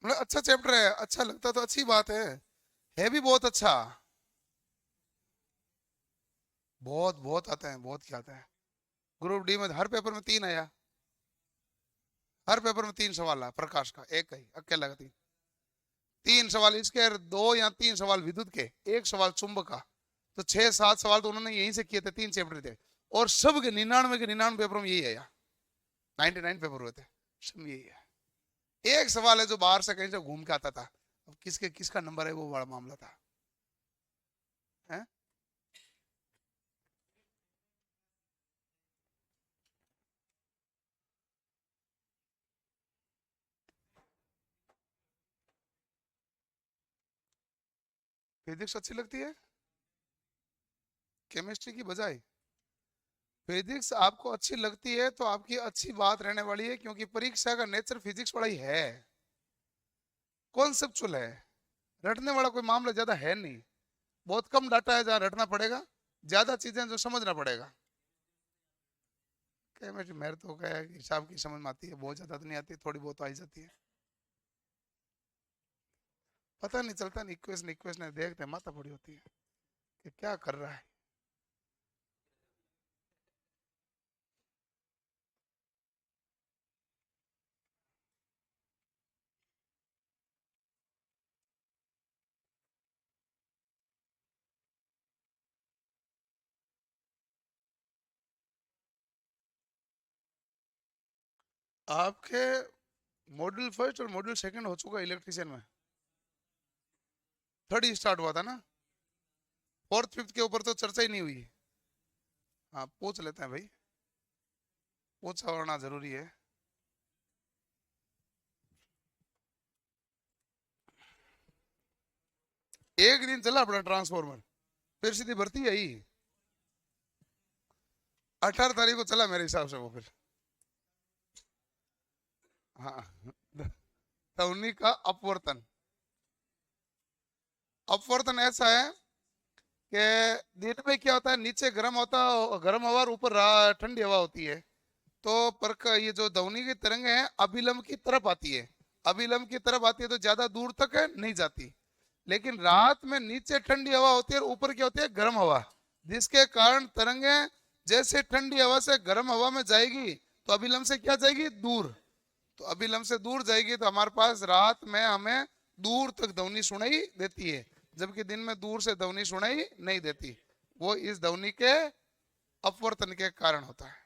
मतलब अच्छा चैप्टर है, अच्छा लगता तो अच्छी बात है भी बहुत अच्छा। बहुत बहुत आते हैं, बहुत क्या आता है। ग्रुप डी में हर पेपर में 3 आया। हर पेपर में 3 सवाल आया प्रकाश का, एक ही अकेला का 3। 3 सवाल इसके, 2 या 3 सवाल विद्युत के, 1 सवाल चुंबक का। तो 6-7 सवाल तो उन्होंने यहीं से किए थे, 3 चैप्टर थे। और सब के 99 के 99 पेपर में यही आया। 99 पेपर हुए थे, सब यही है। एक सवाल है जो बाहर से कहीं से घूम के आता था, अब किसके किसका नंबर है वो बड़ा मामला था। है? फिजिक्स अच्छी लगती है केमिस्ट्री की बजाय? फिजिक्स आपको अच्छी लगती है तो आपकी अच्छी बात रहने वाली है, क्योंकि परीक्षा का नेचर फिजिक्स वाला ही है, कॉन्सेप्चुअल है, रटने वाला कोई मामला ज्यादा है नहीं। बहुत कम डाटा है जहाँ रटना पड़ेगा, ज्यादा चीजें जो समझना पड़ेगा। केमिस्ट्री मेरे तो क्या है, हिसाब की समझ में आती है, बहुत ज्यादा तो नहीं आती, थोड़ी बहुत तो आई जाती है। पता नहीं चलता, नहीं इक्वेशन इक्वेशन देखते हैं माथा पड़ी होती है कि क्या कर रहा है। आपके मॉड्यूल फर्स्ट और मॉड्यूल सेकंड हो चुका इलेक्ट्रिशियन में, थर्ड ही स्टार्ट हुआ था ना, फोर्थ फिफ्थ के ऊपर तो चर्चा ही नहीं हुई। हाँ पूछ लेते हैं भाई, पूछा होना जरूरी है। एक दिन चला अपना ट्रांसफॉर्मर, फिर सीधी भर्ती आई। 18 तारीख को चला मेरे हिसाब से वो फिर। हाँ तो उन्हीं का अपवर्तन, अपवर्तन ऐसा है कि दिन में क्या होता है, नीचे गर्म होता, गर्म हवा और ऊपर ठंडी हवा होती है। तो पर ये जो ध्वनि की तरंग है अभिलंब की तरफ आती है, अभिलंब की तरफ आती है तो ज्यादा दूर तक नहीं जाती। लेकिन रात में नीचे ठंडी हवा होती है और ऊपर क्या होती है, गर्म हवा, जिसके कारण तरंगे जैसे ठंडी हवा से गर्म हवा में जाएगी तो अभिलंब से क्या जाएगी, दूर। तो अभिलंब से दूर जाएगी तो हमारे पास रात में हमें दूर तक ध्वनि सुनाई देती है, जबकि दिन में दूर से ध्वनि सुनाई नहीं देती। वो इस ध्वनि के अपवर्तन के कारण होता है।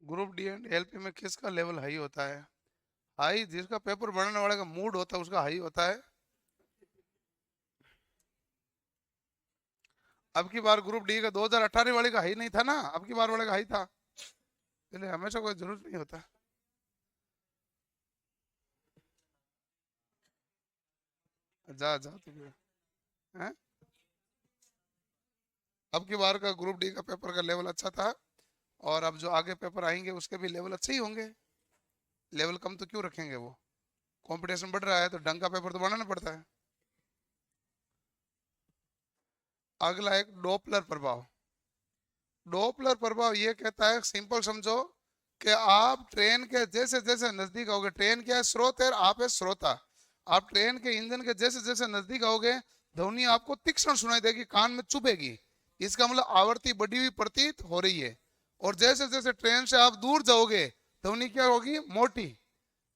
ग्रुप डी एंड एलपी में किसका लेवल हाई होता है? हाई जिसका पेपर बनाने वाले का मूड होता है उसका हाई होता है। अब की बार ग्रुप डी का 2018 वाले का हाई नहीं था ना, अब की बार वाले का हाई था, इसलिए हमेशा कोई जरूरत नहीं होता। जा जा तू हैं? अब की बार का ग्रुप डी का पेपर का लेवल अच्छा था, और अब जो आगे पेपर आएंगे उसके भी लेवल अच्छे ही होंगे। लेवल कम तो क्यों रखेंगे? वो कंपटीशन बढ़ रहा है तो ढंग का पेपर तो बनाना पड़ता है। अगला एक डोपलर प्रभाव। डोपलर प्रभाव ये कहता है, सिंपल समझो कि आप ट्रेन के जैसे जैसे नजदीक आओगे, ट्रेन क्या है? स्रोत है, आप है श्रोता। आप ट्रेन के इंजन के जैसे जैसे नजदीक आओगे, ध्वनि आपको तीक्ष्ण सुनाई देगी, कान में चुभेगी। इसका मतलब आवृत्ति बढ़ी हुई प्रतीत हो रही है। और जैसे जैसे ट्रेन से आप दूर जाओगे, ध्वनि क्या होगी? मोटी।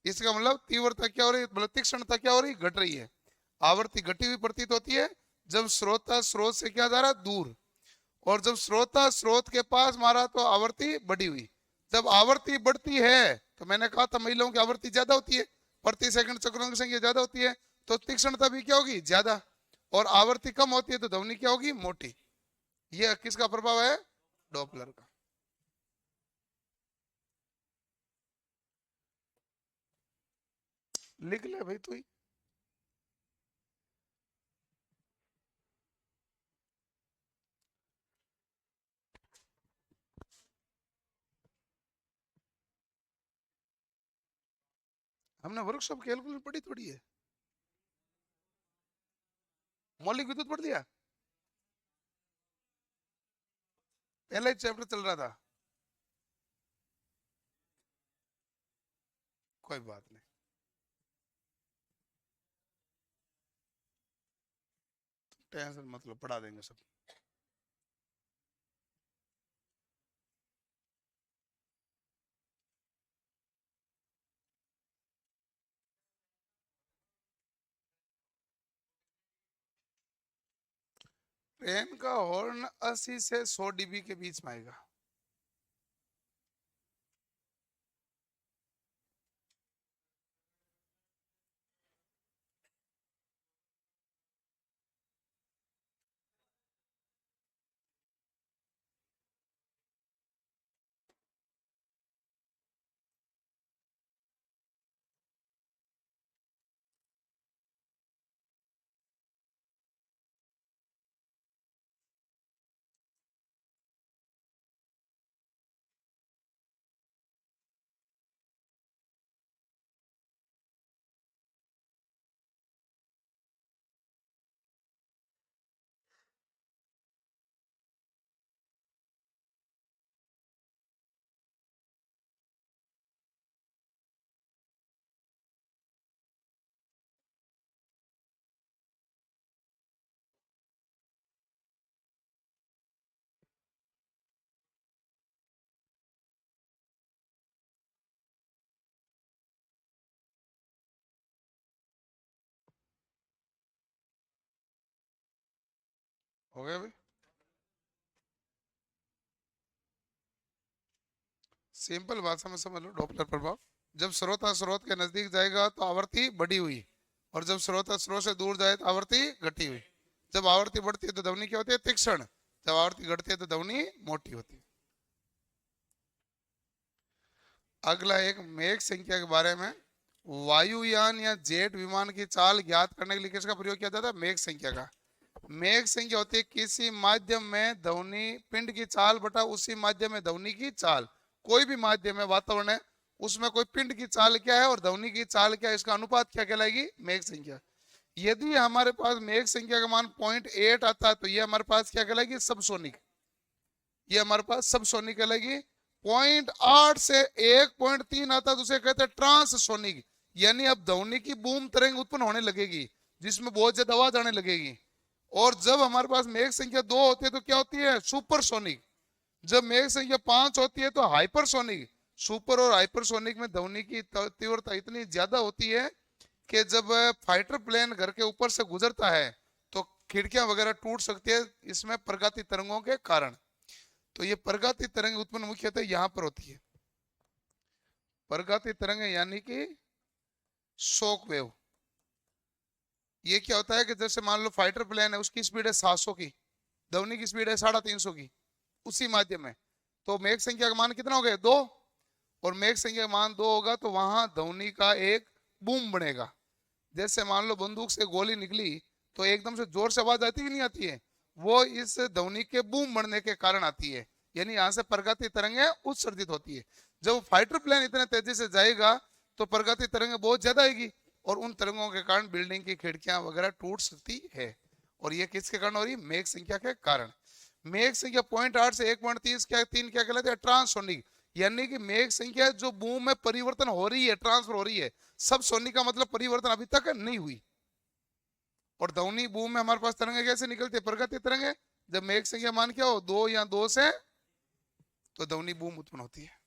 इसका मतलब तीव्रता क्या हो रही है? मतलब तीक्ष्णता क्या हो रही? घट रही है। आवृत्ति घटी हुई प्रतीत होती है जब श्रोता स्रोत से क्या जा रहा है? दूर। और जब श्रोता स्रोत के पास मारा तो आवृत्ति बढ़ी हुई। जब आवृत्ति बढ़ती है तो मैंने कहा था महिलाओं की आवृत्ति ज्यादा होती है, प्रति सेकंड चक्रों की संख्या ज्यादा होती है, तो तीक्ष्णता भी क्या होगी? ज्यादा। और आवृत्ति कम होती है तो ध्वनि क्या होगी? मोटी। यह किसका प्रभाव है? डॉपलर का। लिख ले भाई तू ही। हमने वर्कशॉप कैलकुलेट पढ़ी थोड़ी है, मौलिक विद्युत पढ़ दिया, पहला ही चैप्टर चल रहा था। कोई बात नहीं, टेंशन मतलब पढ़ा देंगे सब। ट्रेन का हॉर्न 80 से 100 डीबी के बीच में आएगा। हो गया भाई? सिंपल भाषा में समझ लो डॉपलर प्रभाव। जब स्रोता स्रोत के नजदीक जाएगा तो आवृत्ति बढ़ी हुई, और जब स्रोता स्रोत से दूर जाए तो आवृत्ति घटी हुई। जब आवृत्ति बढ़ती है तो ध्वनि क्या होती है? तीक्ष्ण। जब आवृत्ति घटती है तो ध्वनि मोटी होती है। अगला एक मेघ संख्या के बारे में। वायुयान या जेट विमान की चाल ज्ञात करने के लिए किसका प्रयोग किया जाता है? मेघ संख्या का। मेघ संख्या होती है किसी माध्यम में ध्वनि पिंड की चाल बटा उसी माध्यम में ध्वनि की चाल। कोई भी माध्यम है, वातावरण है, उसमें कोई पिंड की चाल क्या है और ध्वनि की चाल क्या है, इसका अनुपात क्या कहलाएगी? मेघ संख्या। यदि हमारे पास मेघ संख्या का मान 0.8 आता है तो ये हमारे पास क्या कहलाएगी? सबसोनिक। ये हमारे पास सबसोनिक कहलाएगी। 0.8 से 1.3 आता है तो उसे कहते हैं ट्रांससोनिक। यानी अब ध्वनि की बूम तरंग उत्पन्न होने लगेगी जिसमें बहुत ज्यादा आवाज आने लगेगी। और जब हमारे पास मेघ संख्या 2 होती है तो क्या होती है? सुपरसोनिक। जब मेघ संख्या 5 होती है तो हाइपरसोनिक। सुपर और हाइपरसोनिक में ध्वनि की तीव्रता इतनी ज्यादा होती है कि जब फाइटर प्लेन घर के ऊपर से गुजरता है तो खिड़कियां वगैरह टूट सकती है, इसमें प्रगाती तरंगों के कारण। तो ये प्रगाती तरंग उत्पन्न मुख्यतः यहाँ पर होती है। प्रगति तरंग यानी कि शॉक वेव। ये क्या होता है कि जैसे मान लो फाइटर प्लेन है, उसकी स्पीड है 700 की, ध्वनि की स्पीड है 350 की, उसी माध्यम में। तो मेघ संख्या का मान कितना हो गया? 2। और मेघ संख्या का मान 2 होगा तो वहां ध्वनि का एक बूम बनेगा। जैसे मान लो बंदूक से गोली निकली तो एकदम से जोर से आवाज आती है कि नहीं आती है? वो इस ध्वनि के बूम बढ़ने के कारण आती है। यानी यहाँ से प्रगति तरंगें उत्सर्जित होती है। जब फाइटर प्लेन इतने तेजी से जाएगा तो प्रगति तरंगें बहुत ज्यादा आएगी, और उन तरंगों के कारण बिल्डिंग की खिड़कियां वगैरह टूट सकती है। और ये किसके कारण हो रही है? मेघ संख्या के कारण। मेघ संख्या 0.8 से 1.30 क्या 3 क्या कहलाते हैं? ट्रांससोनिक। यानी कि मेघ संख्या जो बूम में परिवर्तन हो रही है, ट्रांसफर हो रही है, सब सोनिक का मतलब परिवर्तन अभी तक नहीं हुई। और ध्वनि बूम में हमारे पास तरंगे कैसे निकलती है? प्रगति तरंगे। जब मेघ संख्या मान क्या हो? 2 या 2 से, तो ध्वनि बूम उत्पन्न होती है।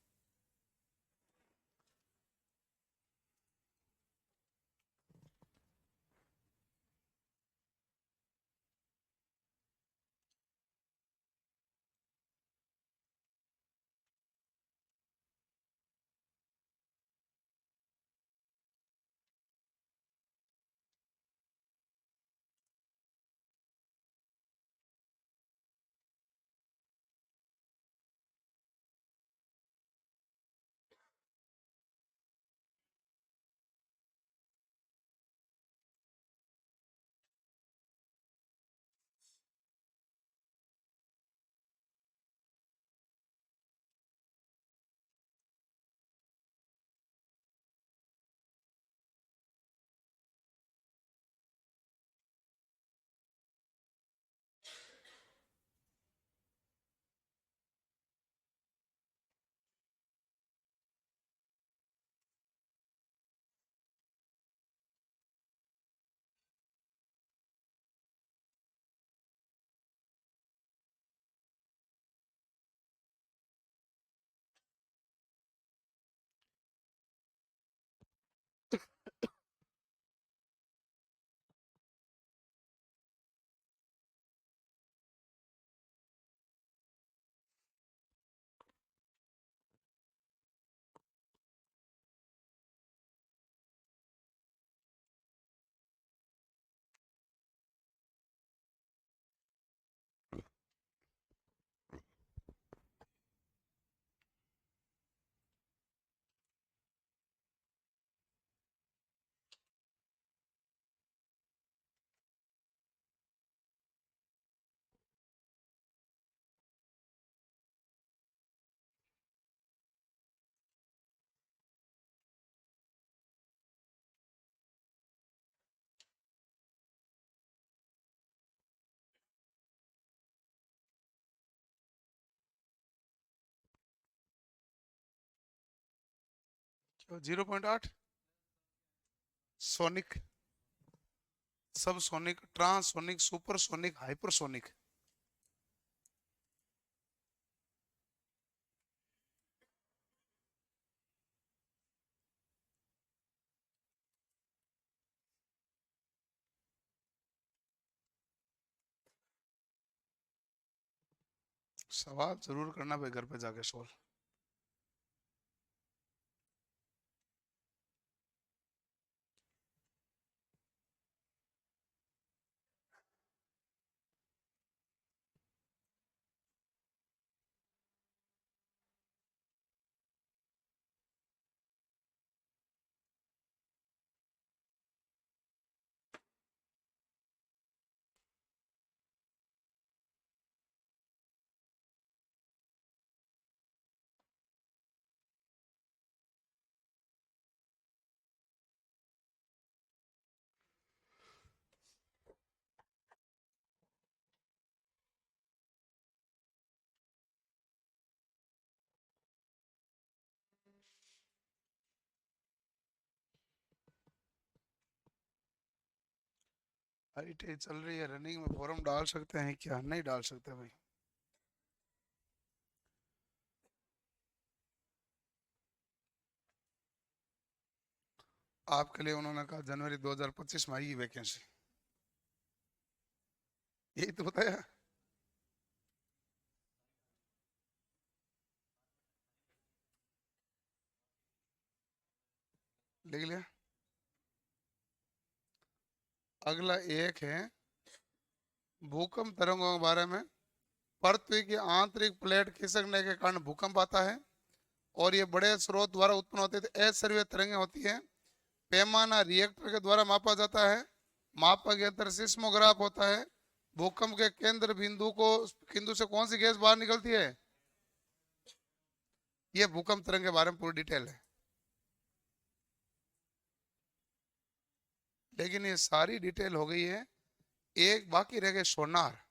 0.8 सोनिक, सब सोनिक, ट्रांसोनिक, सुपरसोनिक, हाइपरसोनिक। सवाल जरूर करना भाई, घर पे जाके सोल्व। आईटी चल रही है, रनिंग में फॉर्म डाल सकते हैं क्या? नहीं डाल सकते भाई। आपके लिए उन्होंने कहा जनवरी 2025 में आएगी वैकेंसी, यही तो बताया। लिख लिया। अगला एक है भूकंप तरंगों के बारे में। पृथ्वी की आंतरिक प्लेट खिसकने के कारण भूकंप आता है और ये बड़े स्रोत द्वारा उत्पन्न होते थे। अश्रव्य तरंगें होती है। पैमाना रिएक्टर के द्वारा मापा जाता है। मापा के अंतर सिस्मोग्राफ होता है। भूकंप के केंद्र बिंदु से कौन सी गैस बाहर निकलती है? ये भूकंप तरंग के बारे में पूरी डिटेल है। लेकिन ये सारी डिटेल हो गई है, एक बाकी रह गए सोनार।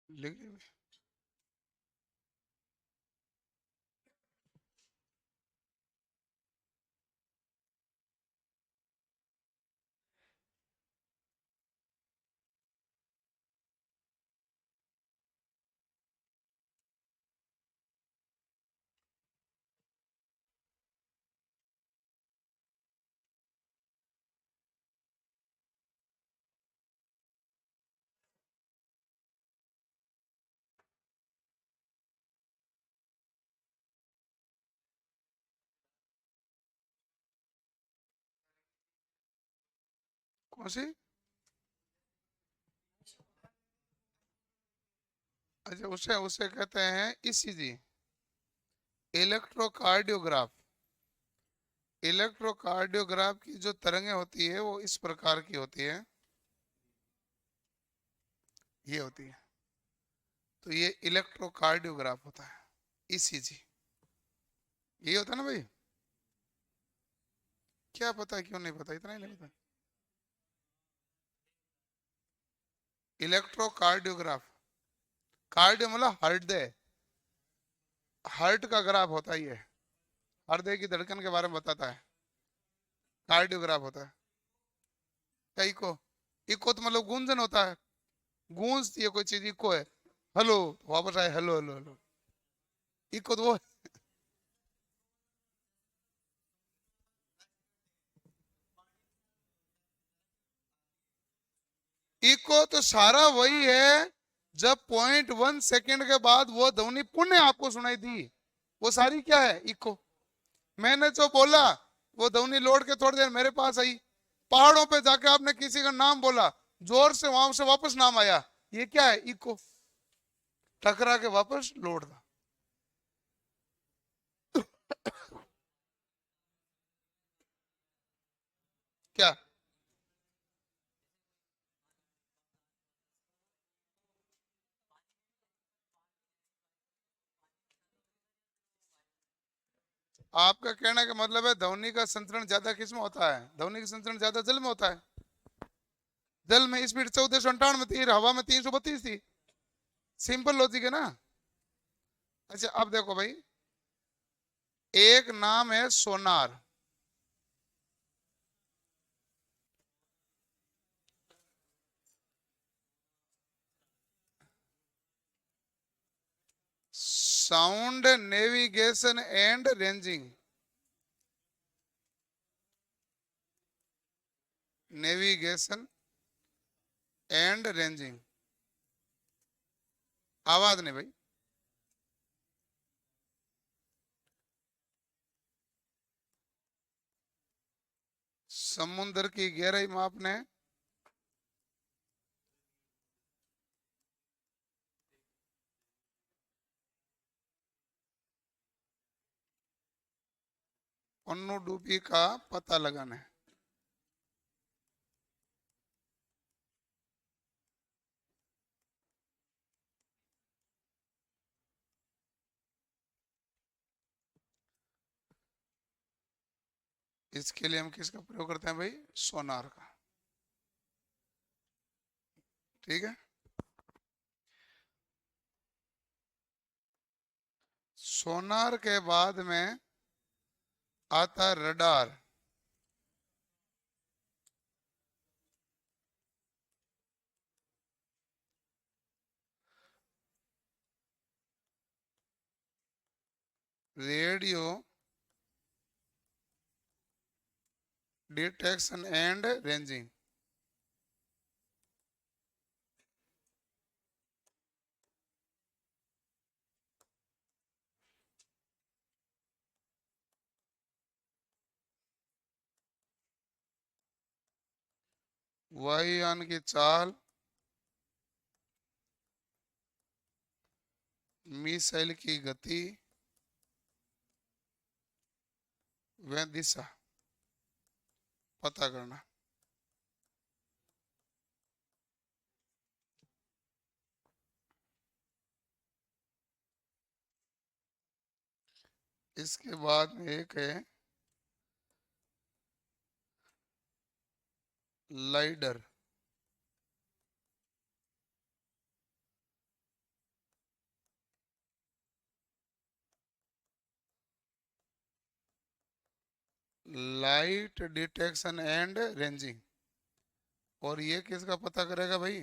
लेकिन कौन सी? अच्छा, उसे उसे कहते हैं ईसीजी, इलेक्ट्रोकार्डियोग्राफ। इलेक्ट्रोकार्डियोग्राफ की जो तरंगें होती है वो इस प्रकार की होती है, ये होती है। तो ये इलेक्ट्रोकार्डियोग्राफ होता है, ईसीजी। ये होता है ना भाई? क्या पता है, क्यों नहीं पता? इतना ही नहीं पता। इलेक्ट्रोकार्डियोग्राफ, कार्डियो मतलब हृदय, हार्ट का ग्राफ होता है ये, हृदय की धड़कन के बारे में बताता है, कार्डियोग्राफ होता है। क्या इको? इको तो मतलब गूंजन होता है, गूंजती है कोई चीज, इको है। हेलो, वापस आए, हेलो हेलो हेलो, इको तो वो। इको तो सारा वही है, जब 0.1 सेकेंड के बाद वो ध्वनि पुण्य आपको सुनाई दी, वो सारी क्या है? इको। मैंने जो बोला वो ध्वनि लौट के थोड़ी देर मेरे पास आई। पहाड़ों पे जाके आपने किसी का नाम बोला, जोर से वहां से वापस नाम आया, ये क्या है? इको। टकरा के वापस लौटना। क्या? आपका कहने का मतलब है ध्वनि का संचरण ज्यादा किसमें होता है? ध्वनि का संचरण ज्यादा जल में होता है। जल में स्पीड 1498 थी, हवा में 332 थी। सिंपल लॉजिक है ना। अच्छा, अब देखो भाई, एक नाम है sonar. Sound navigation and ranging, navigation and ranging, आवाज नहीं भाई। समुद्र की गहराई मापने, पनडुब्बी का पता लगाने। इसके लिए हम किसका प्रयोग करते हैं भाई? सोनार का। ठीक है। सोनार के बाद में आता है radar. Radio detection and ranging. वायुयान की चाल, मिसाइल की गति व दिशा पता करना। इसके बाद में एक है lidar. Light detection and ranging. और ये किसका पता करेगा भाई?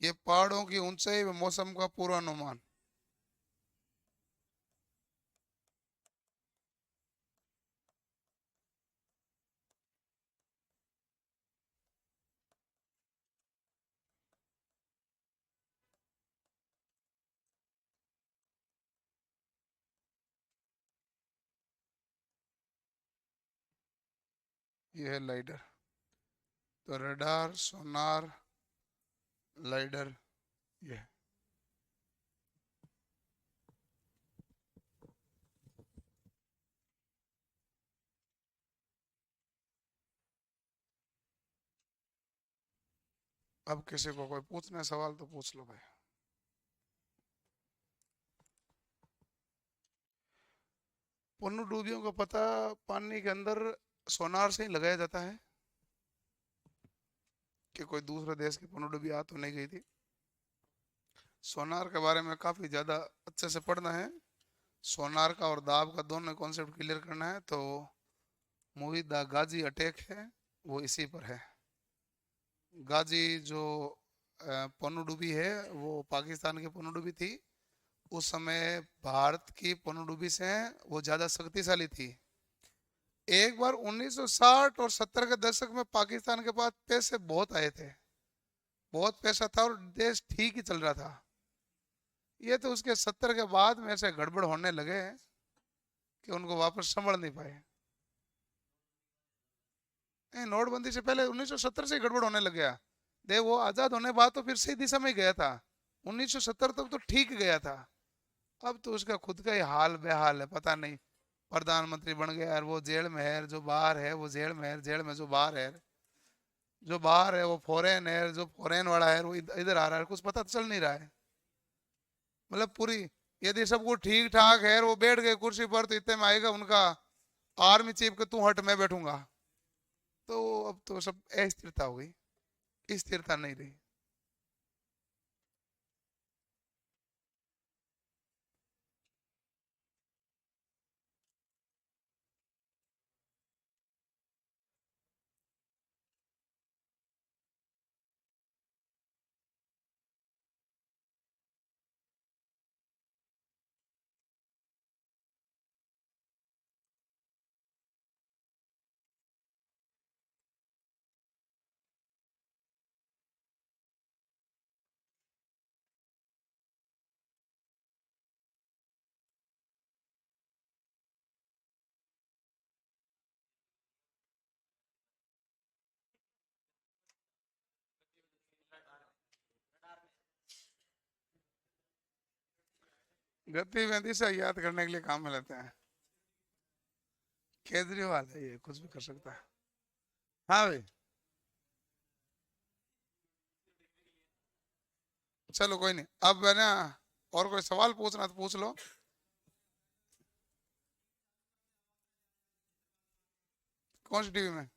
ये पहाड़ों की ऊंचाई व मौसम का पूर्वानुमान। ये है लाइडर। तो रडार, सोनार, लाइडर, ये। अब किसी को कोई पूछना है सवाल तो पूछ लो भाई। पनडुब्बियों का पता पानी के अंदर सोनार से ही लगाया जाता है कि कोई दूसरे देश की पनडुब्बी आ तो नहीं गई थी। सोनार के बारे में काफी ज्यादा अच्छे से पढ़ना है। सोनार का और दाब का दोनों कॉन्सेप्ट क्लियर करना है। तो मूवी द गाजी अटैक है वो इसी पर है। गाजी जो पनडुब्बी है वो पाकिस्तान की पनडुब्बी थी। उस समय भारत की पनडुब्बी से वो ज्यादा शक्तिशाली थी। एक बार 1960 और 70 के दशक में पाकिस्तान के पास पैसे बहुत आए थे, बहुत पैसा था और देश ठीक ही चल रहा था। ये तो उसके 70 के बाद में ऐसे गड़बड़ होने लगे कि उनको वापस संभल नहीं पाए। नोटबंदी से पहले 1970 से ही गड़बड़ होने लग गया। दे वो आजाद होने बाद तो फिर सही दिशा में ही गया था। 1970 तक तो ठीक गया था। अब तो उसका खुद का ही हाल बेहाल है, पता नहीं। प्रधानमंत्री बन गया और वो जेल में है, जो बाहर है वो जेल में है, जेल में जो बाहर है, जो बाहर है वो फॉरेन है, जो फॉरेन वाला है वो इधर आ रहा है, कुछ पता तो चल नहीं रहा है। मतलब पूरी, यदि सब कुछ ठीक ठाक है और वो बैठ गए कुर्सी पर तो इतने में आएगा उनका आर्मी चीफ के तू हट मैं बैठूंगा। तो अब तो सब अस्थिरता हो गई, स्थिरता नहीं रही। गति में दिशा याद करने के लिए काम में लेते हैं। केजरीवाल है, ये कुछ भी कर सकता है। हाँ भाई, चलो कोई नहीं। अब है ना, और कोई सवाल पूछना तो पूछ लो। कौन सी टीवी में?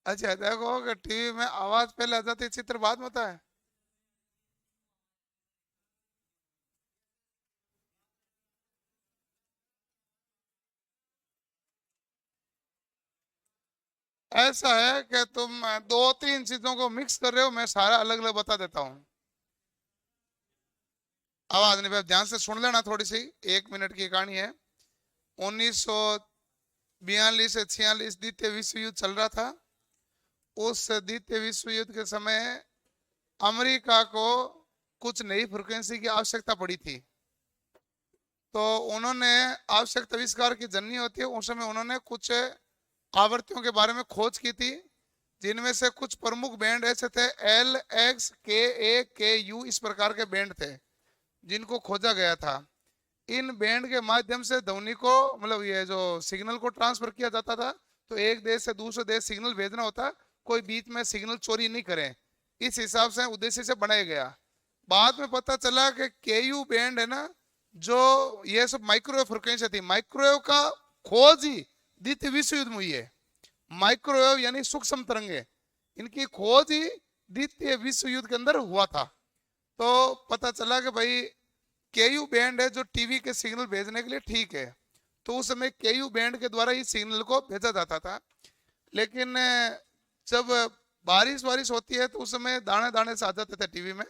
अच्छा देखो कि टीवी में आवाज पहले आ जाती है, चित्र बाद में होता है। ऐसा है कि तुम दो तीन चीजों को मिक्स कर रहे हो, मैं सारा अलग अलग बता देता हूँ। आवाज नहीं, ध्यान से सुन लेना थोड़ी सी। 1 मिनट की कहानी है। 1942 से 46 द्वितीय विश्व युद्ध चल रहा था। उस द्वितीय विश्व युद्ध के समय अमेरिका को कुछ नई फ्रिक्वेंसी की आवश्यकता पड़ी थी। तो उन्होंने आवश्यकता आविष्कार की जननी होती है, उस समय उन्होंने कुछ आवृत्तियों के बारे में खोज की थी, जिनमें से कुछ प्रमुख बैंड ऐसे थे, LXKA KU, इस प्रकार के बैंड थे जिनको खोजा गया था। इन बैंड के माध्यम से ध्वनि को, मतलब ये जो सिग्नल को ट्रांसफर किया जाता था। तो एक देश से दूसरे देश सिग्नल भेजना होता, कोई बीच में सिग्नल चोरी नहीं करे, इस हिसाब से उद्देश्य से बनाया गया। बाद में पता चला कि KU बैंड है ना, जो ये सब माइक्रोवेव फ्रिक्वेंसी थी। माइक्रोवेव का खोज ही द्वितीय विश्व युद्ध में हुई है। माइक्रोवेव यानी सूक्ष्म तरंगे, इनकी खोज ही द्वितीय विश्व युद्ध के अंदर हुआ था। तो पता चला कि भाई KU बैंड है जो टीवी के सिग्नल भेजने के लिए ठीक है। तो उस समय KU बैंड के द्वारा ही सिग्नल को भेजा जाता था। लेकिन जब बारिश वारिश होती है तो उस समय दाने दाने से आ जाते थे टीवी में।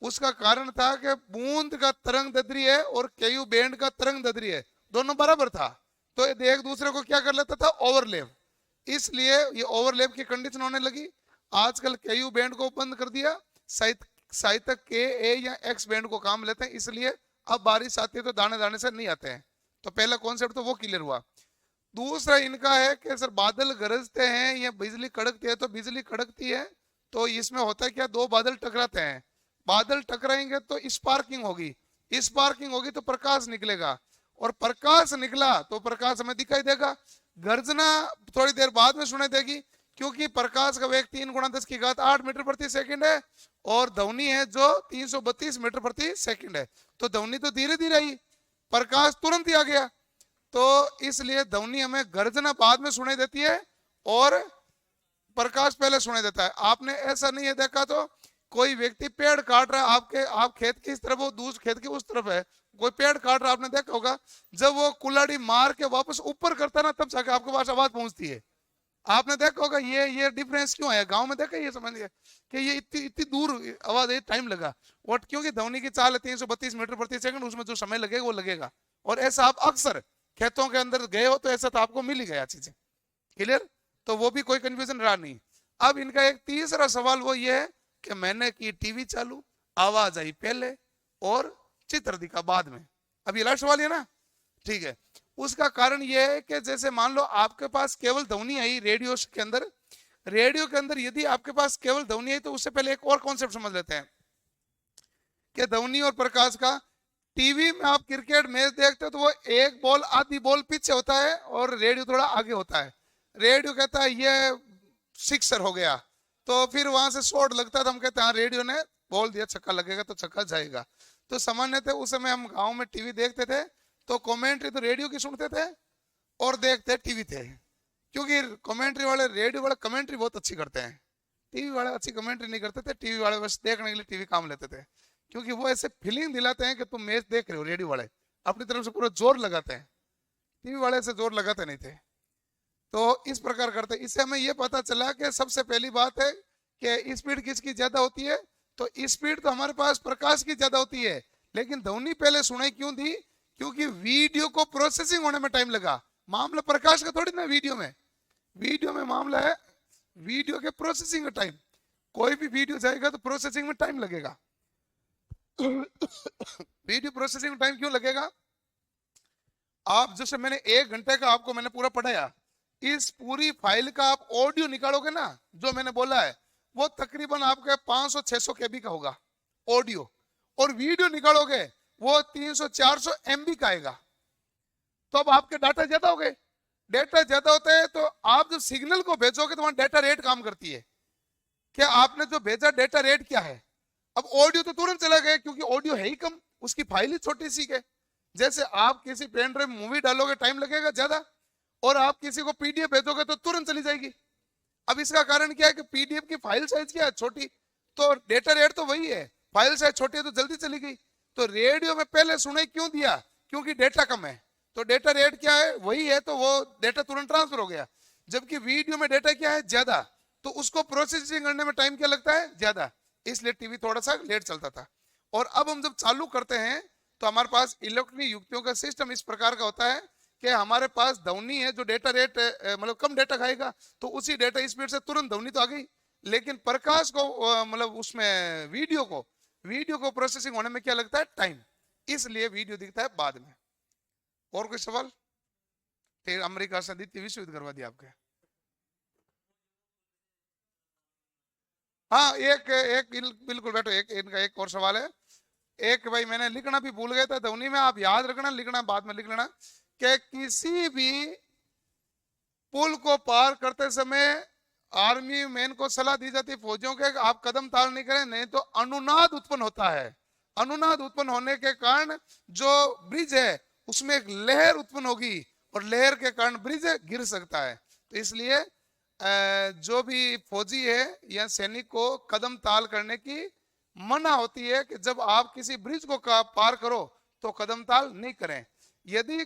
उसका कारण था कि बूंद का तरंग दैर्ध्य है और KU बैंड का तरंग दैर्ध्य है, दोनों बराबर था। तो एक दूसरे को क्या कर लेता था, ओवरलैप। इसलिए ये ओवरलैप की कंडीशन होने लगी। आजकल KU बैंड को बंद कर दिया, साहित्य KA या X बैंड को काम लेते हैं। इसलिए अब बारिश आती है तो दाने दाने से नहीं आते हैं। तो पहला कॉन्सेप्ट तो वो क्लियर हुआ। दूसरा इनका है कि सर बादल गरजते हैं या बिजली कड़कती है। तो बिजली कड़कती है तो इसमें होता है क्या, दो बादल टकराते हैं। बादल टकराएंगे तो स्पार्किंग होगी, स्पार्किंग होगी तो प्रकाश निकलेगा, और प्रकाश निकला तो प्रकाश हमें दिखाई देगा। गर्जना थोड़ी देर बाद में सुनाई देगी, क्योंकि प्रकाश का वेग 3 × 10⁸ मीटर प्रति सेकंड है, और ध्वनि है जो 332 मीटर प्रति सेकंड है। तो ध्वनि तो धीरे धीरे आई, प्रकाश तुरंत ही आ गया। तो इसलिए ध्वनि हमें गर्जना बाद में सुनाई देती है और प्रकाश पहले सुनाई देता है। आपने ऐसा नहीं है देखा, तो कोई व्यक्ति पेड़ काट रहा है, आप खेत की इस तरफ, वो दूसरे खेत की उस तरफ है, कोई पेड़ काट रहा, आपने देखा होगा जब वो कुल्हाड़ी मार के वापस ऊपर करता है ना, तब जाके आपके पास आवाज पहुंचती है। आपने देखा होगा ये डिफरेंस क्यों है, गांव में देखा, ये समझिए कि ये इतनी इतनी दूर आवाज, ये टाइम लगा। और क्योंकि ध्वनि की चाल है 332 मीटर प्रति सेकंड, उसमें जो समय लगेगा वो लगेगा। और ऐसा आप अक्सर खेतों के अंदर गए हो तो ऐसा तो आपको मिल ही गया चीजें। क्लियर? तो वो भी कोई कंफ्यूजन रहा नहीं। अब इनका एक तीसरा सवाल वो ये है कि मैंने की टीवी चालू, आवाज आई पहले और चित्र दिखा बाद में। अब ये लास्ट सवाल है ना, ठीक है। उसका कारण यह है कि जैसे मान लो आपके पास केवल ध्वनि आई रेडियो के अंदर, रेडियो के अंदर यदि आपके पास केवल ध्वनि आई, तो उससे पहले एक और कॉन्सेप्ट समझ लेते हैं कि ध्वनि और प्रकाश का। टीवी में आप क्रिकेट मैच देखते हो तो वो एक बॉल आधी बॉल पीछे होता है और रेडियो थोड़ा आगे होता है। रेडियो कहता है ये सिक्सर हो गया, तो फिर वहां से शॉट लगता है तो हम कहते हैं हाँ रेडियो ने बोल दिया छक्का लगेगा, तो छक्का जाएगा। तो सामान्य थे उस समय हम गांव में टीवी देखते थे तो कमेंट्री तो रेडियो की सुनते थे और देखते टीवी थे, क्योंकि कमेंट्री वाले, रेडियो वाले कमेंट्री बहुत अच्छी करते हैं, टीवी वाले अच्छी कमेंट्री नहीं करते थे। टीवी वाले बस देखने के लिए टीवी काम लेते थे, क्योंकि वो ऐसे फीलिंग दिलाते हैं कि तुम मैच देख रहे हो। रेडियो वाले अपनी तरफ से पूरा जोर लगाते हैं, टीवी वाले ऐसे जोर लगाते नहीं थे। तो इस प्रकार करते, इससे हमें ये पता चला कि सबसे पहली बात है कि स्पीड किसकी ज्यादा होती है। तो स्पीड तो हमारे पास प्रकाश की ज्यादा होती है, लेकिन ध्वनि पहले सुनाई क्यों दी, क्योंकि वीडियो को प्रोसेसिंग होने में टाइम लगा। मामला प्रकाश का थोड़ी ना, वीडियो में मामला है वीडियो के प्रोसेसिंग का टाइम। कोई भी वीडियो जाएगा तो प्रोसेसिंग में टाइम लगेगा। वीडियो प्रोसेसिंग में टाइम क्यों लगेगा, आप जैसे मैंने 1 घंटे का आपको मैंने पूरा पढ़ाया, इस पूरी फाइल का आप ऑडियो निकालोगे ना, जो मैंने बोला है वो तकरीबन आपके 500-600 केबी का होगा ऑडियो, और वीडियो निकालोगे वो 300-400 MB का आएगा। तो अब आपके डाटा ज्यादा हो गए। डेटा ज्यादा होता है तो आप जब सिग्नल को भेजोगे तो वहां डेटा रेट काम करती है। क्या आपने जो भेजा डेटा रेट क्या है? अब ऑडियो तो तुरंत चला गया क्योंकि ऑडियो है ही कम, उसकी फाइल ही छोटी सी है। जैसे आप किसी पेन ड्राइव मूवी डालोगे टाइम लगेगा ज्यादा, और आप किसी को पीडीएफ भेजोगे तो तुरंत चली जाएगी। अब इसका कारण क्या है कि पीडीएफ की फाइल साइज क्या है? छोटी, तो डेटा रेट तो वही है, फाइल साइज छोटी है तो जल्दी चली गई। तो रेडियो में पहले सुनाई क्यों दिया? क्योंकि डेटा कम है, तो डेटा रेट क्या है? वही है, तो वो डेटा तुरंत ट्रांसफर हो गया। जबकि वीडियो में डेटा क्या है? ज्यादा, तो उसको प्रोसेसिंग करने में टाइम क्या लगता है? ज्यादा, इसलिए टीवी थोड़ा सा लेट चलता था। और अब हम जब चालू करते हैं तो हमारे पास इलेक्ट्रॉनिक युक्तियों का सिस्टम इस प्रकार का होता है कि हमारे पास ध्वनि है जो डेटा रेट मतलब कम डेटा खाएगा, तो उसी डेटा स्पीड से तुरंत ध्वनि तो आ गई। लेकिन प्रकाश को मतलब उसमें वीडियो को प्रोसेसिंग होने में क्या लगता है? टाइम, इसलिए वीडियो दिखता है बाद में। और कोई सवाल? फिर अमेरिका से द्वितीय विश्व युद्ध करवा दिया आपके। हाँ, एक एक बिल्कुल बैठो, एक इनका एक और सवाल है। एक भाई मैंने लिखना भी भूल गया था ध्वनि में, आप याद रखना, लिखना बाद में लिख लेना कि किसी भी पुल को पार करते समय आर्मी मैन को सलाह दी जाती है फौजियों के, आप कदम ताल नहीं करें, नहीं तो अनुनाद उत्पन्न होता है। अनुनाद उत्पन्न होने के कारण जो ब्रिज है उसमें एक लहर उत्पन्न होगी, और लहर के कारण ब्रिज गिर सकता है। तो इसलिए जो भी फौजी है या सैनिक को कदम ताल करने की मना होती है कि जब आप किसी ब्रिज को पार करो तो कदम ताल नहीं करें। यदि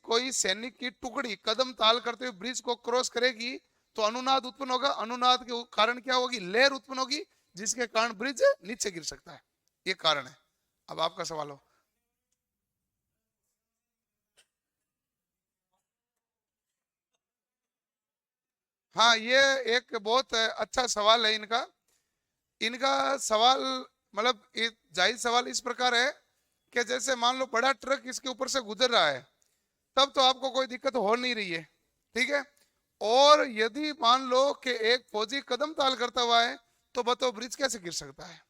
कोई सैनिक की टुकड़ी कदम ताल करते हुए ब्रिज को क्रॉस करेगी तो अनुनाद उत्पन्न होगा। अनुनाद के कारण क्या होगी? लहर उत्पन्न होगी, जिसके कारण ब्रिज नीचे गिर सकता है। ये कारण है। अब आपका सवाल हो। हाँ, ये एक बहुत अच्छा सवाल है इनका। इनका सवाल मतलब जायज सवाल इस प्रकार है कि जैसे मान लो बड़ा ट्रक इसके ऊपर से गुजर रहा है, तब तो आपको कोई दिक्कत हो नहीं रही है, ठीक है। और यदि मान लो कि एक फौजी कदम ताल करता हुआ है तो बताओ ब्रिज कैसे गिर सकता है?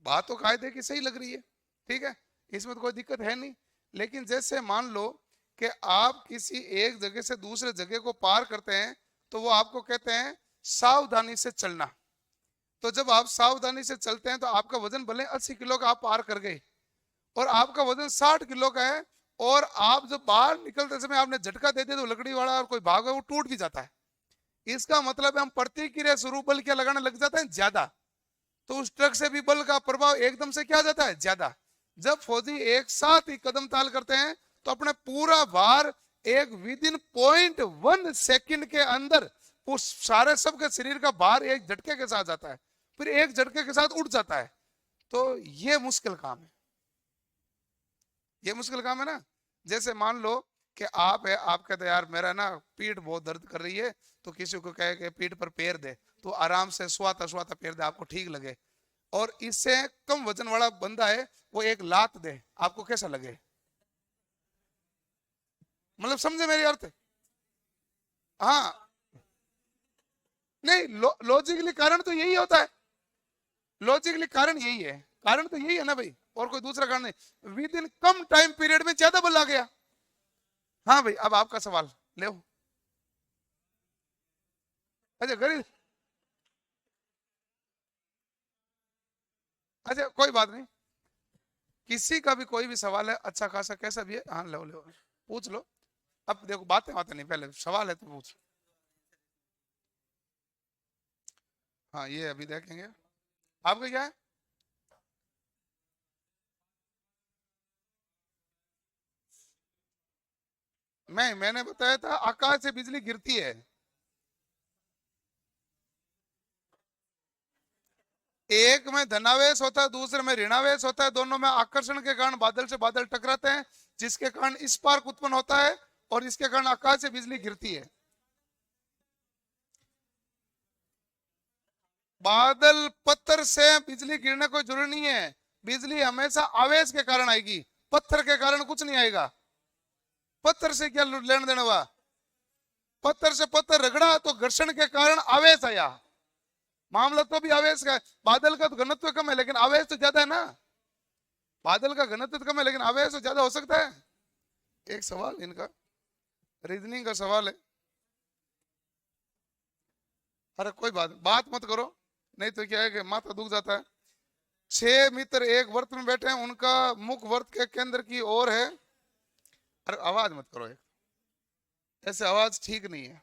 बात तो कायदे की सही लग रही है, ठीक है, इसमें तो कोई दिक्कत है नहीं। लेकिन जैसे मान लो कि आप किसी एक जगह से दूसरे जगह को पार करते हैं तो वो आपको कहते हैं सावधानी से चलना। तो जब आप सावधानी से चलते हैं तो आपका वजन भले 80 किलो का आप पार कर गए और आपका वजन 60 किलो का है, और आप जब बाहर निकलते समय आपने झटका दे दिया तो लकड़ी वाला और कोई भाग वो टूट भी जाता है। इसका मतलब है हम प्रतिक्रिया स्वरूप बल क्या लगाने लग जाते हैं? ज्यादा। तो उस ट्रक से भी बल का प्रभाव एकदम से क्या जाता है? ज्यादा। जब फौजी एक साथ ही कदम ताल करते हैं तो अपने पूरा भार एक विदिन 0.1 सेकंड के अंदर उस सारे सबके शरीर का भार एक झटके के साथ जाता है, फिर एक झटके के साथ उठ जाता है। तो ये मुश्किल काम है, ये मुश्किल काम है ना। जैसे मान लो कि आप है, आप कहते यार मेरा ना पीठ बहुत दर्द कर रही है, तो किसी को कहे कि पीठ पर पैर दे, तो आराम से स्वाता स्वाता पैर दे, आपको ठीक लगे। और इससे कम वजन वाला बंदा है वो एक लात दे, आपको कैसा लगे? मतलब समझे मेरी अर्थ? हाँ, नहीं लॉजिकली कारण तो यही होता है, लॉजिकली कारण यही है, कारण तो यही है ना भाई, और कोई दूसरा कारण नहीं। With in come time period में ज्यादा बल आ गया। हाँ भाई, अब आपका सवाल ले। अच्छा गरीब, अच्छा कोई बात नहीं, किसी का भी कोई भी सवाल है अच्छा खासा कैसा भी है, हाँ लो लो पूछ लो। अब देखो बातें बातें नहीं, पहले सवाल है तो पूछ। हाँ ये अभी देखेंगे। आपका क्या है? मैंने बताया था आकाश से बिजली गिरती है। एक में धनावेश होता है, दूसरे में ऋणावेश होता है, दोनों में आकर्षण के कारण बादल से बादल टकराते हैं, जिसके कारण स्पार्क उत्पन्न होता है और इसके कारण आकाश से बिजली गिरती है। बादल पत्थर से बिजली गिरने कोई जरूरी नहीं है, बिजली हमेशा आवेश के कारण आएगी, पत्थर के कारण कुछ नहीं आएगा। पत्थर से क्या लेन देना हुआ? पत्थर से पत्थर रगड़ा तो घर्षण के कारण आवेश आया, मामला तो भी आवेश का है। बादल का तो घनत्व कम है लेकिन आवेश तो ज्यादा है ना। बादल का घनत्व तो कम है लेकिन आवेश तो ज्यादा हो सकता है। एक सवाल इनका रीजनिंग का सवाल है। अरे कोई बात मत करो, नहीं तो क्या है कि माथा दुख जाता है। 6 मित्र एक वर्त में बैठे हैं, उनका मुख वर्त के केंद्र की ओर है। अरे आवाज मत करो, ऐसे आवाज ठीक नहीं है।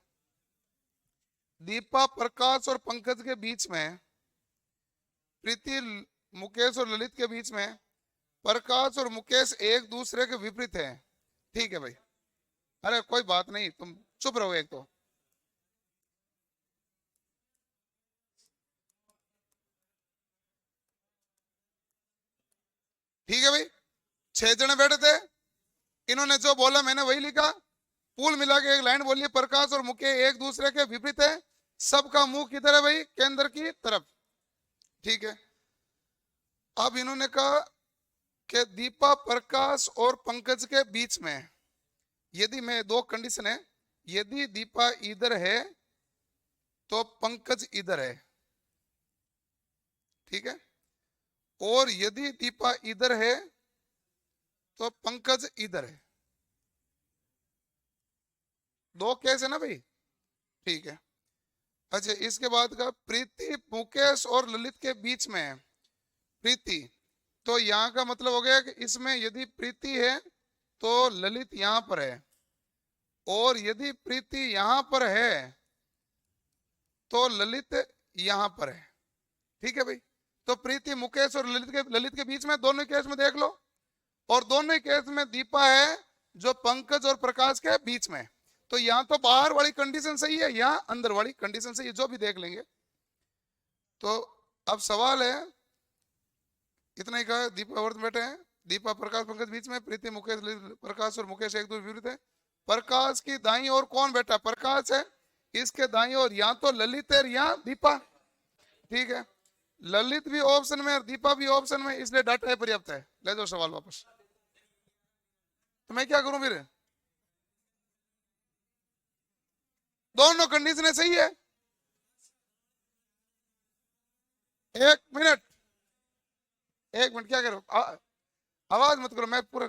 दीपा प्रकाश और पंकज के बीच में, प्रीति मुकेश और ललित के बीच में, प्रकाश और मुकेश एक दूसरे के विपरीत हैं। ठीक है भाई। अरे कोई बात नहीं, तुम चुप रहो एक तो। ठीक है भाई, 6 जने बैठे थे, इन्होंने जो बोला मैंने वही लिखा। कुल मिला के एक लाइन बोली, प्रकाश और मुकेश एक दूसरे के विपरीत है, सबका मुंह किधर है भाई? केंद्र की तरफ। ठीक है, अब इन्होंने कहा कि दीपा प्रकाश और पंकज के बीच में, यदि मैं दो कंडीशन है, यदि दीपा इधर है तो पंकज इधर है, ठीक है, और यदि दीपा इधर है तो पंकज इधर है। दो केस है ना भाई? ठीक है। अच्छा, इसके बाद का प्रीति मुकेश और ललित के बीच में है। प्रीति, तो यहाँ का मतलब हो गया कि इसमें यदि प्रीति है तो ललित यहाँ पर है, और यदि प्रीति यहाँ पर है तो ललित यहाँ पर है। ठीक है भाई, तो प्रीति मुकेश और ललित के बीच में, दोनों केस में देख लो, और दोनों ही केस में दीपा है जो पंकज और प्रकाश के बीच में। तो यहाँ तो बाहर वाली कंडीशन सही है, यहाँ अंदर वाली कंडीशन सही है, जो भी देख लेंगे। तो अब सवाल है, इतना ही कहा, दीपा वर्त बैठे हैं, दीपा प्रकाश पंकज बीच में, प्रीति मुकेश प्रकाश और मुकेश एक दूसरे विपरीत है। प्रकाश की दाई ओर कौन बैठा? प्रकाश है, इसके दाई ओर या तो ललित है या दीपा। ठीक है, ललित भी ऑप्शन में और दीपा भी ऑप्शन में, इसलिए डाटा है पर्याप्त है। ले जाओ सवाल वापस। तो मैं क्या करूं फिर? दोनों कंडीशन सही है। 1 मिनट, 1 मिनट, क्या करो, आवाज मत करो। मैं पूरा,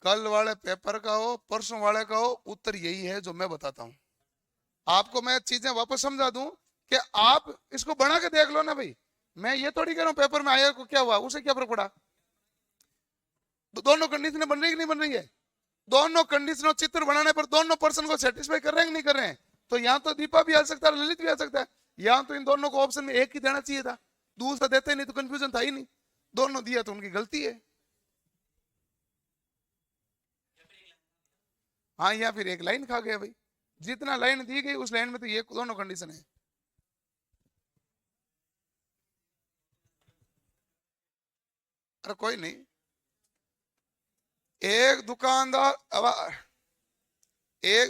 कल वाले पेपर का हो परसों वाले का हो, उत्तर यही है जो मैं बताता हूं आपको। मैं चीजें वापस समझा दूं कि आप इसको बना के देख लो ना भाई। मैं ये थोड़ी कह रहा हूं पेपर में आया को क्या हुआ, उसे क्या फर्क पड़ा। दोनों कंडीशन बन रही है कि नहीं बन रही है? दोनों कंडीशनों चित्र बनाने पर दोनों पर्सन को सेटिस्फाई कर रहे हैं कि नहीं कर रहे हैं? तो यहाँ तो दीपा भी आ सकता है, ललित भी आ सकता है। यहाँ तो इन दोनों को ऑप्शन में एक ही देना चाहिए था, दूसरा देते नहीं तो कंफ्यूजन था ही नहीं। दोनों दिया तो उनकी गलती है। हाँ, या फिर एक लाइन खा गया भाई। जितना लाइन दी गई उस लाइन में तो ये दोनों कंडीशन है। अरे कोई नहीं, एक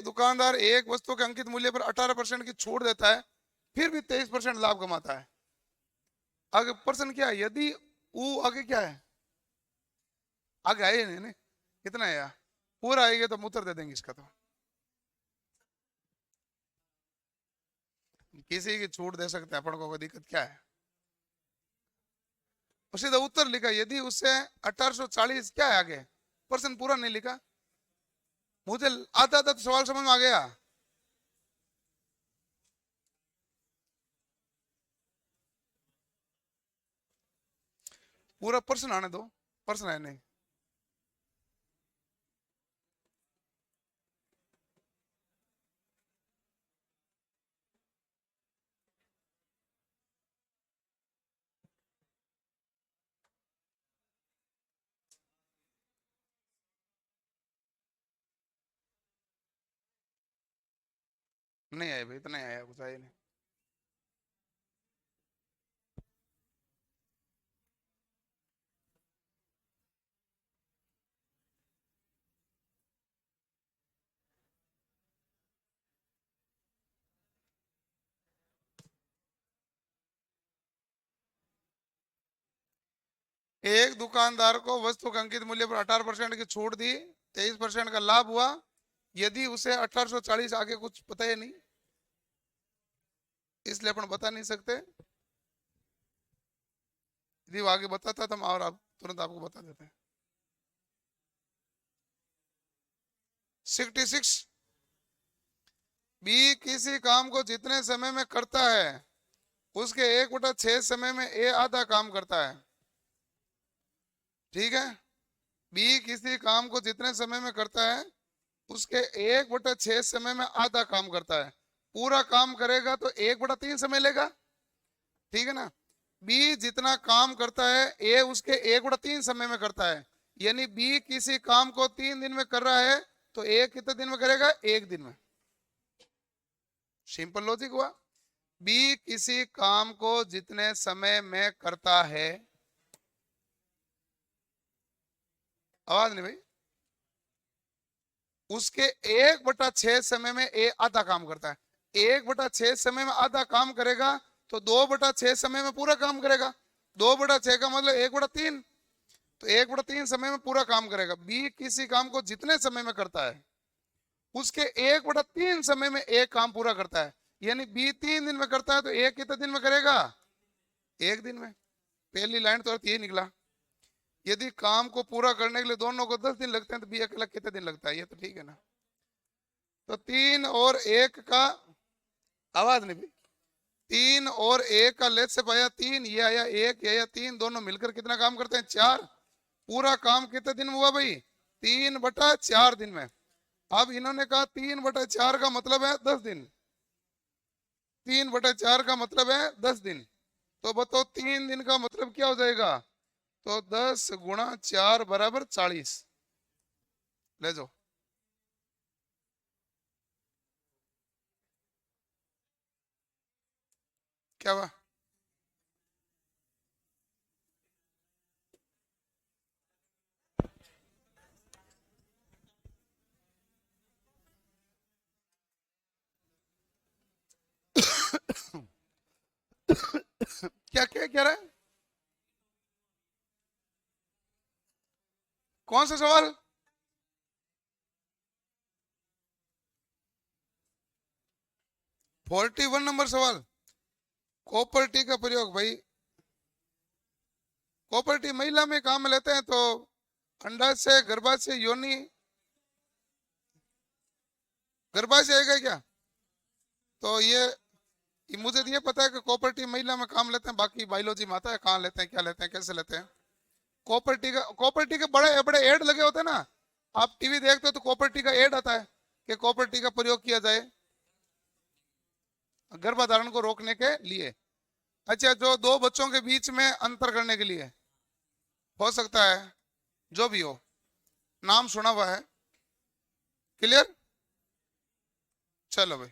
दुकानदार एक वस्तु के अंकित मूल्य पर 18% की छूट देता है, फिर भी 23% लाभ कमाता है। आगे प्रश्न क्या है? यदि वो आगे क्या है? आगे आए नहीं, नहीं कितना है? पूरा आएगा तो हम उत्तर दे देंगे इसका। तो किसी की छूट दे सकते हैं अपन को, कोई दिक्कत क्या है? सीधा उत्तर लिखा, यदि उससे 1840 क्या है आगे, प्रश्न पूरा नहीं लिखा। मुझे आता था तो सवाल समझ में आ गया। पूरा प्रश्न आने दो, प्रश्न है नहीं। नहीं आया भाई, इतना ही आया, कुछ आया नहीं। एक दुकानदार को वस्तु के अंकित मूल्य पर 18% की छूट दी, 23% का लाभ हुआ। यदि उसे 1840 आगे कुछ पता है नहीं। इसलिए अपन बता नहीं सकते। यदि वो आगे बताता तो हम और आप तुरंत आपको बता देते हैं। 66 बी किसी काम को जितने समय में करता है उसके 1/6 समय में ए आधा काम करता है। ठीक है, बी किसी काम को जितने समय में करता है उसके 1/6 समय में आधा काम करता है। पूरा काम करेगा तो 1/3 समय लेगा। ठीक है ना, बी जितना काम करता है ए उसके 1/3 समय में करता है। यानी बी किसी काम को 3 दिन में कर रहा है तो ए कितने दिन में करेगा? 1 दिन में। सिंपल लॉजिक हुआ। बी किसी काम को जितने समय में करता है, आवाज नहीं भाई, उसके 1/6 समय में ए आधा काम करता है। 1/6 समय में आधा काम करेगा तो 2/6 समय में पूरा काम करेगा। 2/6 का मतलब 1/3, तो 1/3 समय में पूरा काम करेगा। बी किसी काम को जितने समय में करता है उसके 1/3 समय में एक काम पूरा करता है। यानी बी 3 दिन में करता है तो एक कितने दिन में करेगा? 1 दिन में। पहली लाइन तो अर्थ ये निकला। यदि काम को पूरा करने के लिए दोनों को 10 दिन लगते हैं तो बी अकेला कितने दिन लगता है? ये तो ठीक है ना। तो 3 और 1 का, आवाज नहीं भी, 3 और 1 का लेट से पाया 3, ये आया 1, ये आया 3, दोनों मिलकर कितना काम करते हैं? 4। पूरा काम कितने दिन में हुआ भाई? 3/4 दिन में। अब इन्होंने कहा 3/4 का मतलब है 10 दिन। 3/4 का मतलब है 10 दिन। तो बताओ 3 दिन का मतलब क्या हो जाएगा? तो 10 × 4 = 40। ले जाओ। क्या हुआ? क्या क्या कह रहा है? कौन सा सवाल? फोर्टी 41 नंबर सवाल। कॉपर्टी का प्रयोग भाई, कॉपर्टी महिला में काम में लेते हैं तो अंडाशय, गर्भाशय, योनि, गर्भाशय आएगा क्या? तो ये मुझे तो ये पता है कि कॉपर्टी महिला में काम लेते हैं, बाकी बायोलॉजी में आता है कहाँ लेते हैं, क्या लेते हैं, कैसे लेते हैं। कॉपर्टी के बड़े बड़े एड लगे होते हैं ना, आप टीवी देखते हो तो कॉपर्टी का एड आता है कि कॉपर्टी का प्रयोग किया जाए गर्भधारण को रोकने के लिए। अच्छा, जो दो बच्चों के बीच में अंतर करने के लिए हो सकता है, जो भी हो, नाम सुना हुआ है। क्लियर? चलो भाई।